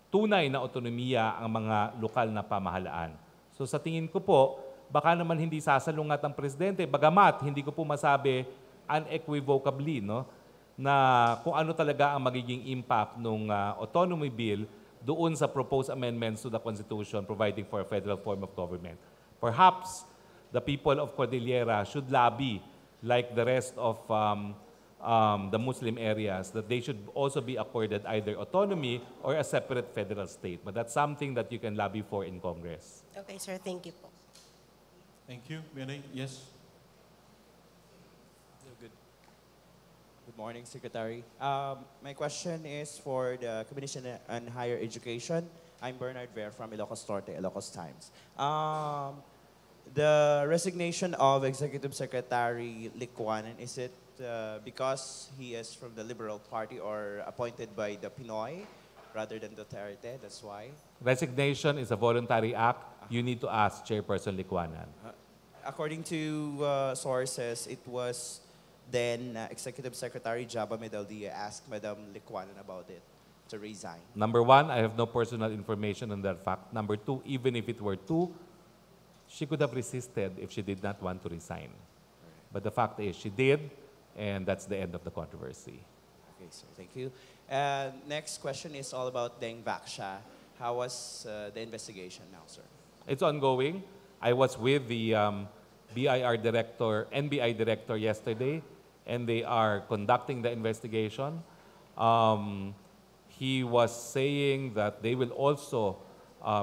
tunay na autonomiya ang mga lokal na pamahalaan. So sa tingin ko po, baka naman hindi sasalungat ang Presidente, bagamat hindi ko po masabi unequivocally, no, na kung ano talaga ang magiging impact ng autonomy bill doon sa proposed amendments to the Constitution providing for a federal form of government. Perhaps the people of Cordillera should lobby like the rest of the Muslim areas that they should also be accorded either autonomy or a separate federal state. But that's something that you can lobby for in Congress. Okay, sir. Thank you po. Thank you. Vianey, yes? Good morning, Secretary. My question is for the Commission on Higher Education. I'm Bernard Ver from Ilocos Norte, Ilocos Times. The resignation of Executive Secretary Licuanan, is it because he is from the Liberal Party or appointed by the Pinoy rather than Duterte? That's why. Resignation is a voluntary act. You need to ask Chairperson Licuanan. According to sources, it was then Executive Secretary Jaba Medaldia asked Madam Licuanan about it to resign. Number one, I have no personal information on that fact. Number two, even if it were true, she could have resisted if she did not want to resign. But the fact is, she did, and that's the end of the controversy. Okay, sir. Thank you. Next question is all about Deng Vaksha. How was the investigation now, sir? It's ongoing. I was with the NBI director yesterday, and they are conducting the investigation. He was saying that they will also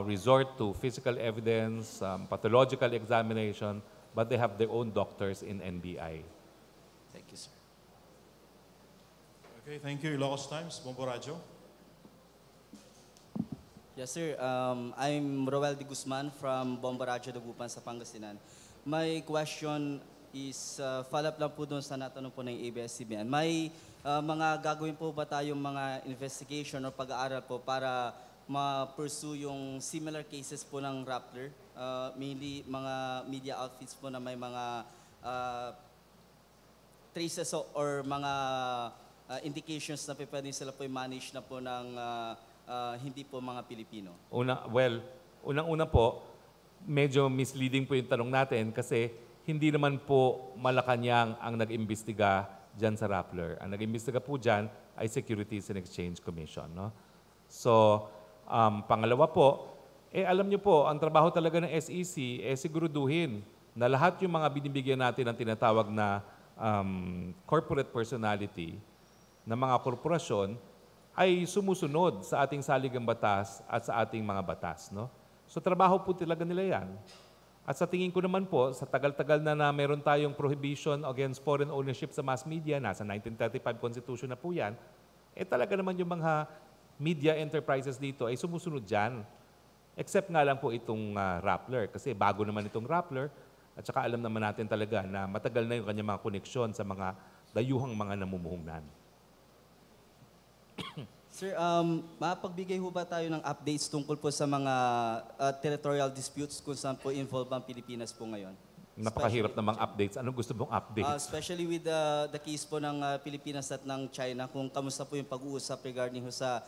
resort to physical evidence, pathological examination, but they have their own doctors in NBI. Thank you, sir. Okay, thank you. Ilocos Times, Bombo Radio. Yes, sir. I'm Roel de Guzman from Bombo Radio Dagupan sa Pangasinan. My question is follow-up lang po doon sa natanong po ng ABS-CBN. May mga gagawin po ba tayong mga investigation o pag-aaral po para ma-pursue yung similar cases po ng Rappler? Mainly mga media outfits po na may mga traces or mga indications na pwede sila po manage na po ng hindi po mga Pilipino. Unang-una po, medyo misleading po yung tanong natin kasi hindi naman po Malacanang ang nag-imbestiga dyan sa Rappler. Ang nag-imbestiga po dyan ay Securities and Exchange Commission. No? So, pangalawa po, alam niyo po, ang trabaho talaga ng SEC, siguruduhin na lahat yung mga binibigyan natin ng tinatawag na corporate personality ng mga korporasyon ay sumusunod sa ating saligang batas at sa ating mga batas. No? So, trabaho po talaga nila yan. At sa tingin ko naman po, sa tagal-tagal na meron tayong prohibition against foreign ownership sa mass media, nasa 1935 Constitution na po yan, talaga naman yung mga media enterprises dito ay sumusunod dyan. Except nga lang po itong Rappler. Kasi bago naman itong Rappler, at saka alam naman natin talaga na matagal na yung kanyang mga koneksyon sa mga dayuhang mga namumuhunan. Sir, mapagbigay ho ba tayo ng updates tungkol po sa mga territorial disputes kung saan po involved ang Pilipinas po ngayon? Napakahirap namang updates. Anong gusto mong updates? Especially with the case po ng Pilipinas at ng China, kung kamusta po yung pag-uusap regarding ho sa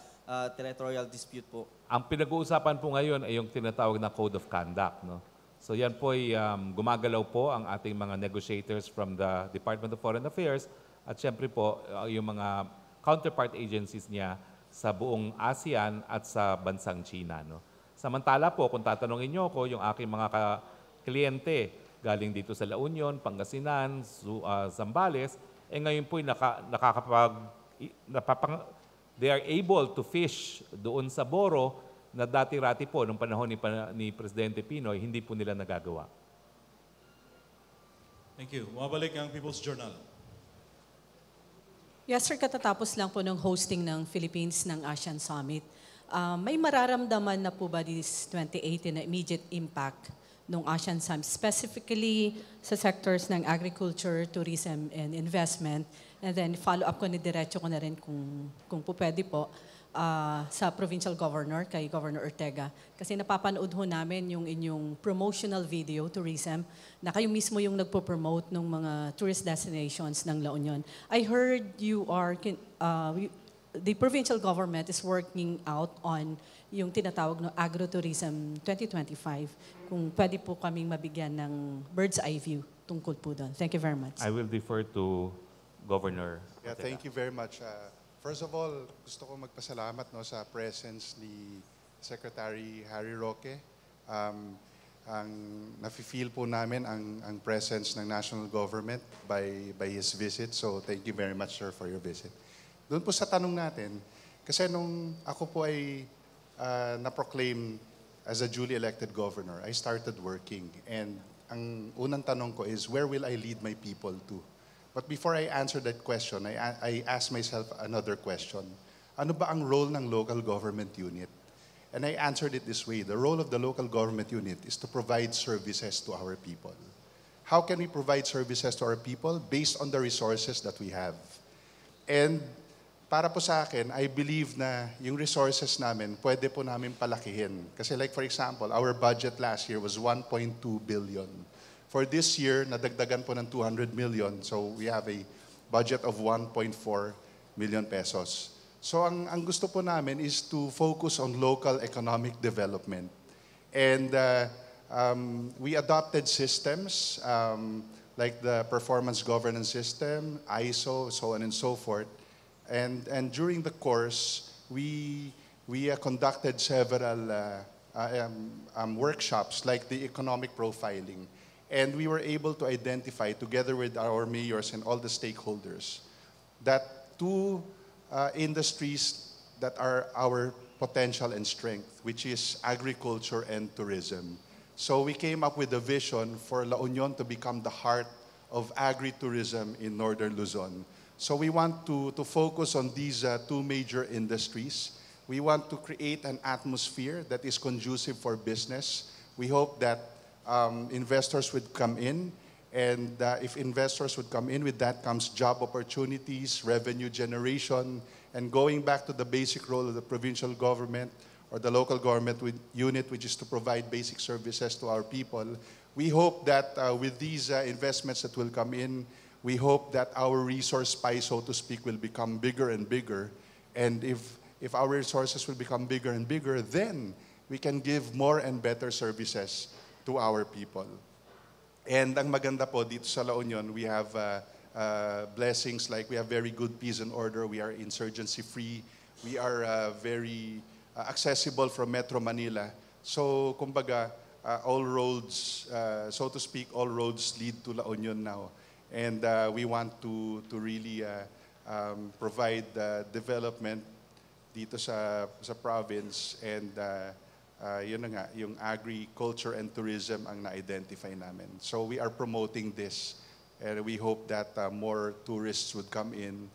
territorial dispute po? Ang pinag-uusapan po ngayon ay yung tinatawag na Code of Conduct. No? So yan po ay gumagalaw po ang ating mga negotiators from the Department of Foreign Affairs at syempre po yung mga counterpart agencies niya sa buong ASEAN at sa bansang China. No? Samantala po, kung tatanungin niyo ako, yung aking mga kliyente galing dito sa La Union, Pangasinan, Zambales, ngayon po they are able to fish doon sa Boro na dati-rati po, nung panahon ni Presidente Pinoy, hindi po nila nagagawa. Thank you. Mabalik ang People's Journal. Yes, sir, katatapos lang po ng hosting ng Philippines ng ASEAN Summit. May mararamdaman na po ba this 2018 na immediate impact ng ASEAN Summit, specifically sa sectors ng agriculture, tourism, and investment? And then follow-up ko, diretso ko na rin kung po pwede po, sa Provincial Governor, kay Governor Ortega. Kasi napapanood ho namin yung inyong promotional video, tourism, na kayo mismo yung nagpo-promote ng mga tourist destinations ng La Union. I heard the provincial government is working out on yung tinatawag na Agro-Tourism 2025. Kung pwede po kaming mabigyan ng bird's eye view tungkol po doon. Thank you very much. I will defer to Governor Yeah, Ortega. thank you very much. First of all, gusto ko magpasalamat sa presence ni Secretary Harry Roque. Ang nafe-feel po namin ang presence ng national government by his visit. So thank you very much, sir, for your visit. Doon po sa tanong natin, kasi nung ako po ay na-proclaim as a duly elected governor, I started working. And ang unang tanong ko is, where will I lead my people to? But before I answer that question, I ask myself another question. Ano ba ang role ng local government unit? And I answered it this way. The role of the local government unit is to provide services to our people. How can we provide services to our people? Based on the resources that we have. And para po sa akin, I believe na yung resources namin, pwede po namin palakihin. Kasi like for example, our budget last year was 1.2 billion. For this year, nadagdagan po ng 200 million. So we have a budget of 1.4 million pesos. So ang gusto po namin is to focus on local economic development. And we adopted systems like the performance governance system, ISO, so on and so forth. And during the course, we conducted several workshops like the economic profiling. And we were able to identify, together with our mayors and all the stakeholders, that two industries that are our potential and strength, which is agriculture and tourism. So we came up with a vision for La Union to become the heart of agri-tourism in northern Luzon. So we want to focus on these two major industries. We want to create an atmosphere that is conducive for business. We hope that investors would come in, and if investors would come in, with that comes job opportunities, revenue generation, and going back to the basic role of the provincial government or the local government unit, which is to provide basic services to our people. We hope that with these investments that will come in, we hope that our resource pie, so to speak, will become bigger and bigger. And if our resources will become bigger and bigger, then we can give more and better services to our people. And ang maganda po dito sa La Union, we have blessings like we have very good peace and order. We are insurgency-free. We are very accessible from Metro Manila. So, kumbaga, all roads, so to speak, all roads lead to La Union now. And we want to really provide development dito sa province, and yun na nga, yung agriculture and tourism ang na-identify namin. So we are promoting this, and we hope that more tourists would come in,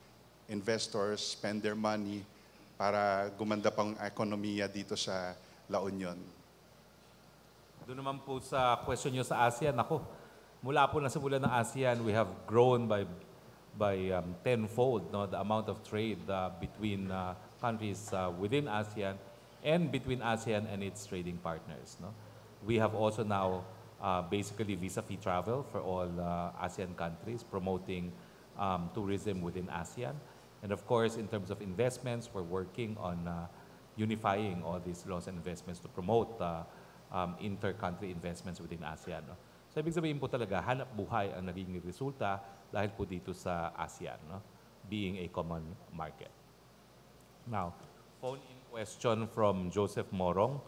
investors spend their money para gumanda pang ekonomiya dito sa La Union. Doon naman po sa question nyo sa ASEAN, ako, mula po na sa mula ng ASEAN, we have grown by tenfold, no, the amount of trade between countries within ASEAN and between ASEAN and its trading partners. No? We have also now basically visa-free travel for all ASEAN countries, promoting tourism within ASEAN. And of course, in terms of investments, we're working on unifying all these laws and investments to promote inter-country investments within ASEAN. No? So ibig sabihin po talaga, hanap buhay ang naging resulta dahil po dito sa ASEAN, no? Being a common market. Now, phone-in question from Joseph Morong.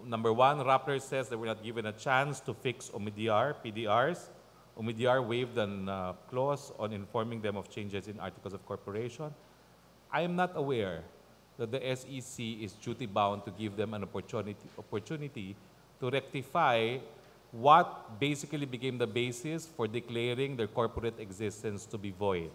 Number one, Rappler says they were not given a chance to fix PDRs. UMIDR waived an clause on informing them of changes in articles of corporation. I am not aware that the SEC is duty-bound to give them an opportunity to rectify what basically became the basis for declaring their corporate existence to be void.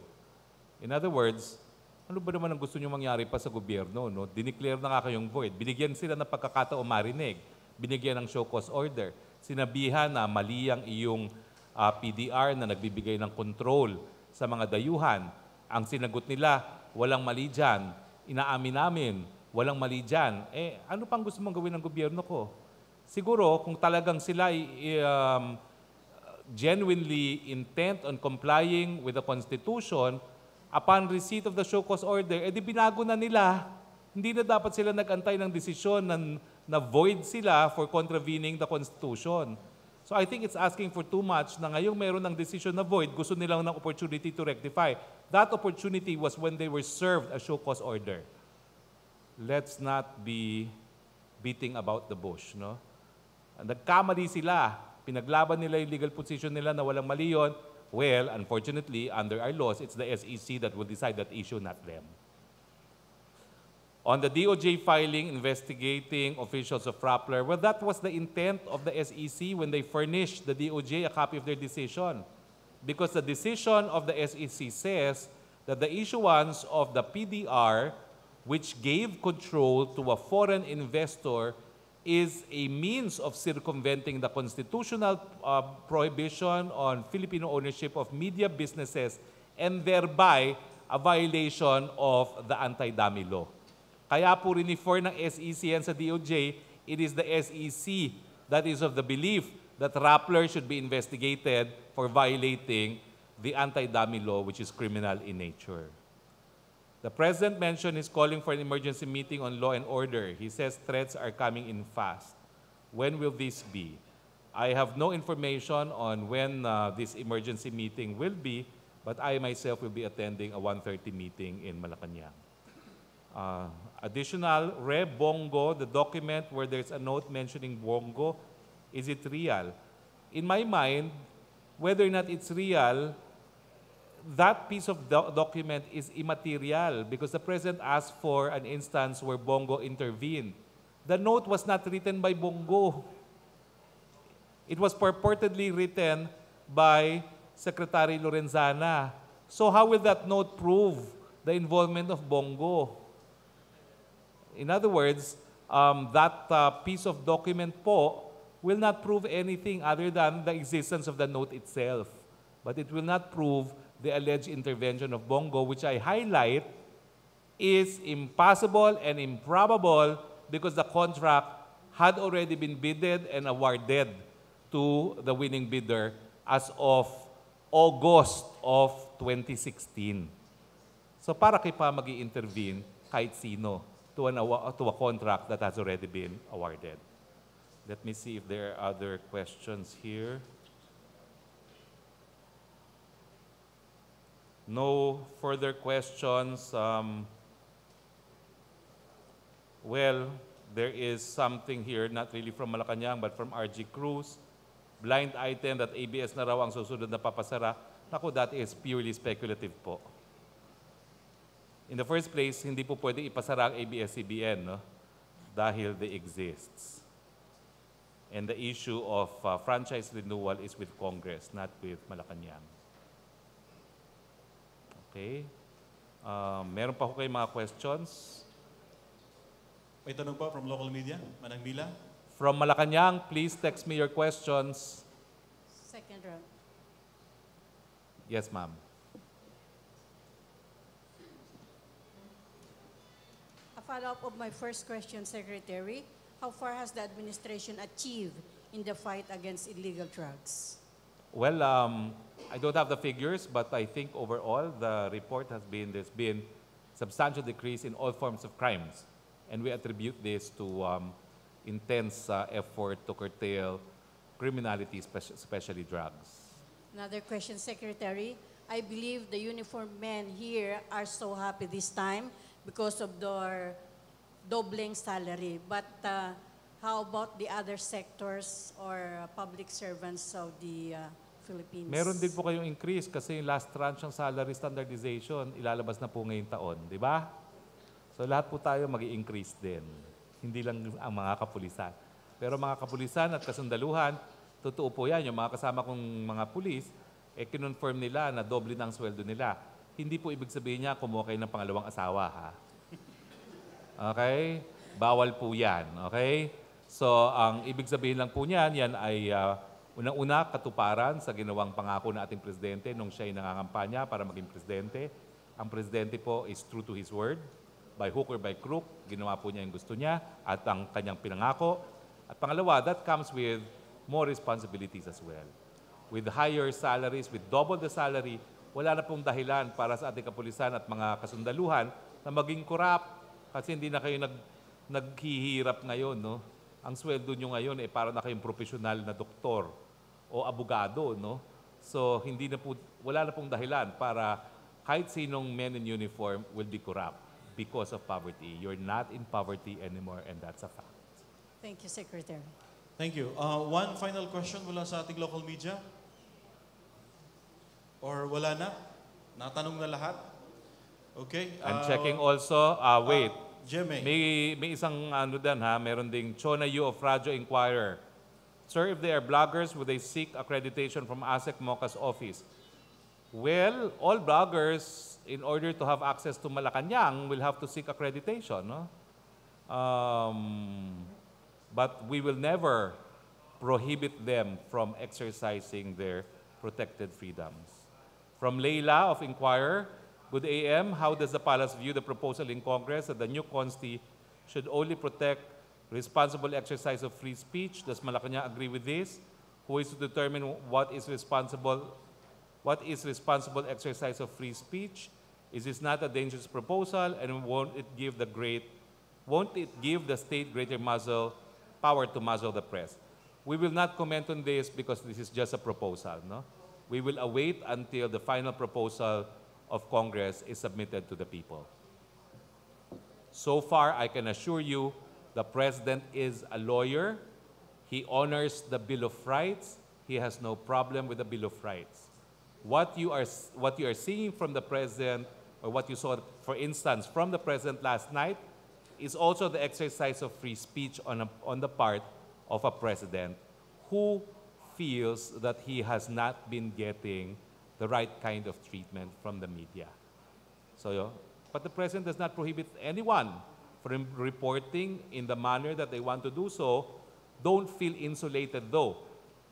In other words, ano ba naman ang gusto nyo mangyari pa sa gobyerno? No? Dineclare na nga kayong void. Binigyan sila ng pagkakataon marinig. Binigyan ng show cause order. Sinabihan na mali ang iyong PDR na nagbibigay ng control sa mga dayuhan. Ang sinagot nila, walang mali dyan. Inaamin namin, walang mali dyan. Eh, ano pang gusto mong gawin ng gobyerno ko? Siguro, kung talagang sila genuinely intent on complying with the Constitution, upon receipt of the show cause order, edi binago na nila. Hindi na dapat sila nag-antay ng desisyon na void sila for contravening the Constitution. So I think it's asking for too much na ngayong meron ng decision na void, gusto nilang ng opportunity to rectify. That opportunity was when they were served a show cause order. Let's not be beating about the bush, no? Nagkamali sila. Pinaglaban nila yung legal position nila na walang mali yun. Well, unfortunately, under our laws, it's the SEC that will decide that issue, not them. On the DOJ filing investigating officials of Rappler, well, that was the intent of the SEC when they furnished the DOJ a copy of their decision. Because the decision of the SEC says that the issuance of the PDR, which gave control to a foreign investor, is a means of circumventing the constitutional prohibition on Filipino ownership of media businesses and thereby a violation of the anti-dummy law. Kaya po rin-refer ng SEC yan sa DOJ, it is the SEC that is of the belief that Rappler should be investigated for violating the anti-dummy law, which is criminal in nature. The President mentioned he's calling for an emergency meeting on law and order. He says threats are coming in fast. When will this be? I have no information on when this emergency meeting will be, but I myself will be attending a 1:30 meeting in Malacanang. Additional, Bongo, the document where there's a note mentioning Bongo, is it real? In my mind, whether or not it's real, that piece of document is immaterial because the President asked for an instance where Bongo intervened. The note was not written by Bongo. It was purportedly written by Secretary Lorenzana. So how will that note prove the involvement of Bongo? In other words, that piece of document po will not prove anything other than the existence of the note itself. But it will not prove the alleged intervention of Bongo, which I highlight is impossible and improbable because the contract had already been bidded and awarded to the winning bidder as of August of 2016. So para kay pa mag-i-intervene kahit sino to a contract that has already been awarded. Let me see if there are other questions here. No further questions. Well, there is something here, not really from Malacanang, but from RG Cruz. Blind item that ABS na raw ang susunod na papasara. Naku, that is purely speculative po. In the first place, hindi po pwede ipasara ang ABS-CBN, no? Dahil they exists. And the issue of franchise renewal is with Congress, not with Malacanang. Okay. Meron pa ko kayo mga questions? May tanong pa from local media. Manang Mila. From Malacanang, please text me your questions. Second round. Yes, ma'am. A follow-up of my first question, Secretary. How far has the administration achieved in the fight against illegal drugs? Well, I don't have the figures, but I think overall the report has been there's been substantial decrease in all forms of crimes, and we attribute this to intense effort to curtail criminality, especially drugs. Another question, Secretary. I believe the uniformed men here are so happy this time because of their doubling salary. But how about the other sectors or public servants of the Philippines? Meron din po kayong increase kasi yung last tranche ng salary standardization ilalabas na po ngayong taon, di ba? So lahat po tayo mag-i-increase din. Hindi lang ang mga kapulisan. Pero mga kapulisan at kasundaluhan, totoo po yan. Yung mga kasama kong mga pulis, kinonfirm nila na doble ng sweldo nila. Hindi po ibig sabihin niya kumuha kayo ng pangalawang asawa, ha? Okay? Bawal po yan. Okay? So, ang ibig sabihin lang po niyan, yan ay unang-una katuparan sa ginawang pangako ng ating presidente nung siya ay nangangampanya para maging presidente. Ang presidente po is true to his word. By hook or by crook, ginawa po niya yung gusto niya at ang kanyang pinangako. At pangalawa, that comes with more responsibilities as well. With higher salaries, with double the salary, wala na pong dahilan para sa ating kapulisan at mga kasundaluhan na maging corrupt kasi hindi na kayo naghihirap ngayon. No? Ang sweldo nyo ngayon para na kayong profesional na doktor o abogado. No? So wala na pong dahilan para kahit sinong men in uniform will be corrupt because of poverty. You're not in poverty anymore and that's a fact. Thank you, Secretary. Thank you. One final question mula sa ating local media? Or wala na? Natanong na lahat? Okay. I'm checking also. Wait. Jeme. May isang meron ding Chona Yu of Radyo Inquirer. Sir, if they are bloggers, would they seek accreditation from ASEC Moca's office? Well, all bloggers, in order to have access to Malacanang, will have to seek accreditation. No? But we will never prohibit them from exercising their protected freedoms. From Leila of Inquirer, good AM, how does the palace view the proposal in Congress that the new Consti should only protect responsible exercise of free speech? Does Malacanang agree with this? Who is to determine what is responsible exercise of free speech? Is this not a dangerous proposal, and won't it give the state greater power to muzzle the press? We will not comment on this because this is just a proposal. No? We will await until the final proposal of Congress is submitted to the people. So far, I can assure you, the President is a lawyer. He honors the Bill of Rights. He has no problem with the Bill of Rights. What you are seeing from the President, or what you saw, for instance, from the President last night, is also the exercise of free speech on the part of a President who feels that he has not been getting the right kind of treatment from the media. But the President does not prohibit anyone from reporting in the manner that they want to do so. Don't feel insulated, though,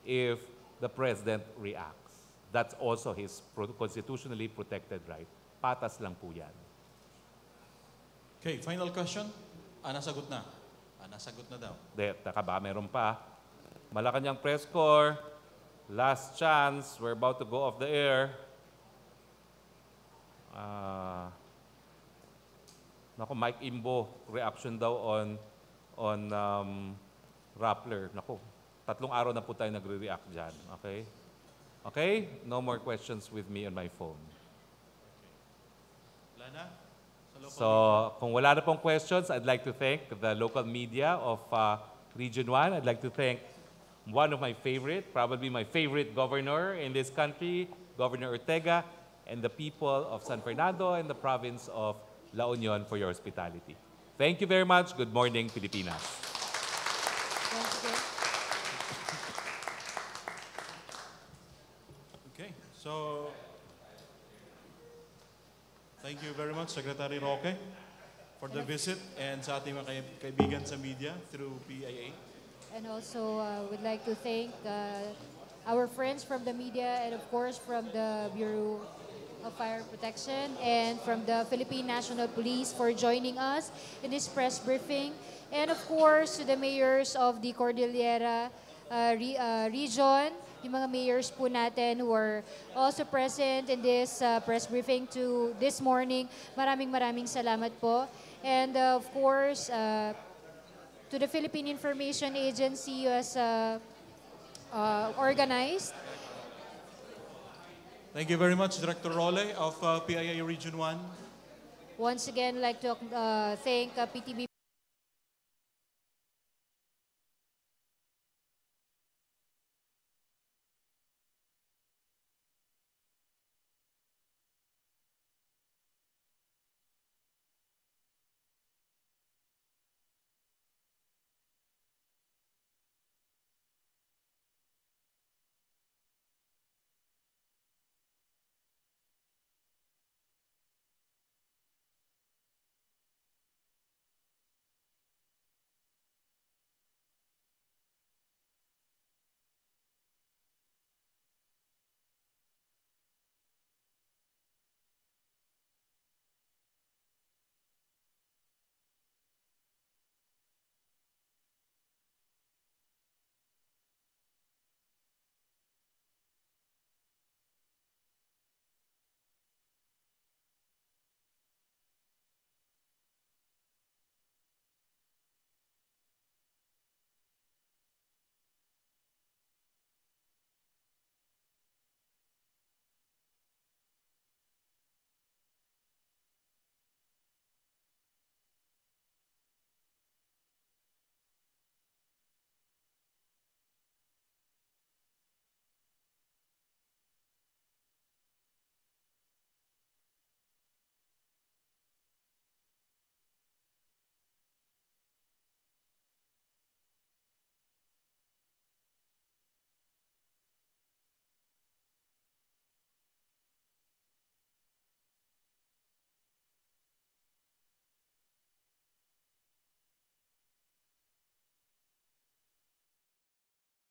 if the President reacts. That's also his constitutionally protected right. Patas lang po yan. Okay, final question. Nasagot na. Nasagot na daw. Taka ba, meron pa. Malacanang Press Corps, last chance, we're about to go off the air. Mike Imbo, reaction daw on Rappler. 3 araw na po tayo nagre-react dyan. Okay? Okay? No more questions with me on my phone. Wala na? So, kung wala na pong questions, I'd like to thank the local media of Region 1. I'd like to thank one of my favorite, probably my favorite governor in this country, Governor Ortega, and the people of San Fernando and the province of La Union for your hospitality. Thank you very much. Good morning, Pilipinas. Okay, so thank you very much, Secretary Roque. for the visit and sa ating mga kaibigan sa media through PIA. And also, would like to thank our friends from the media and of course from the Bureau of Fire Protection and from the Philippine National Police for joining us in this press briefing. And of course, to the mayors of the Cordillera region, yung mga mayors po natin who are also present in this press briefing to this morning. Maraming salamat po. And of course, to the Philippine Information Agency who has organized. Thank you very much, Director Roque of PIA Region 1. Once again, I'd like to thank PTB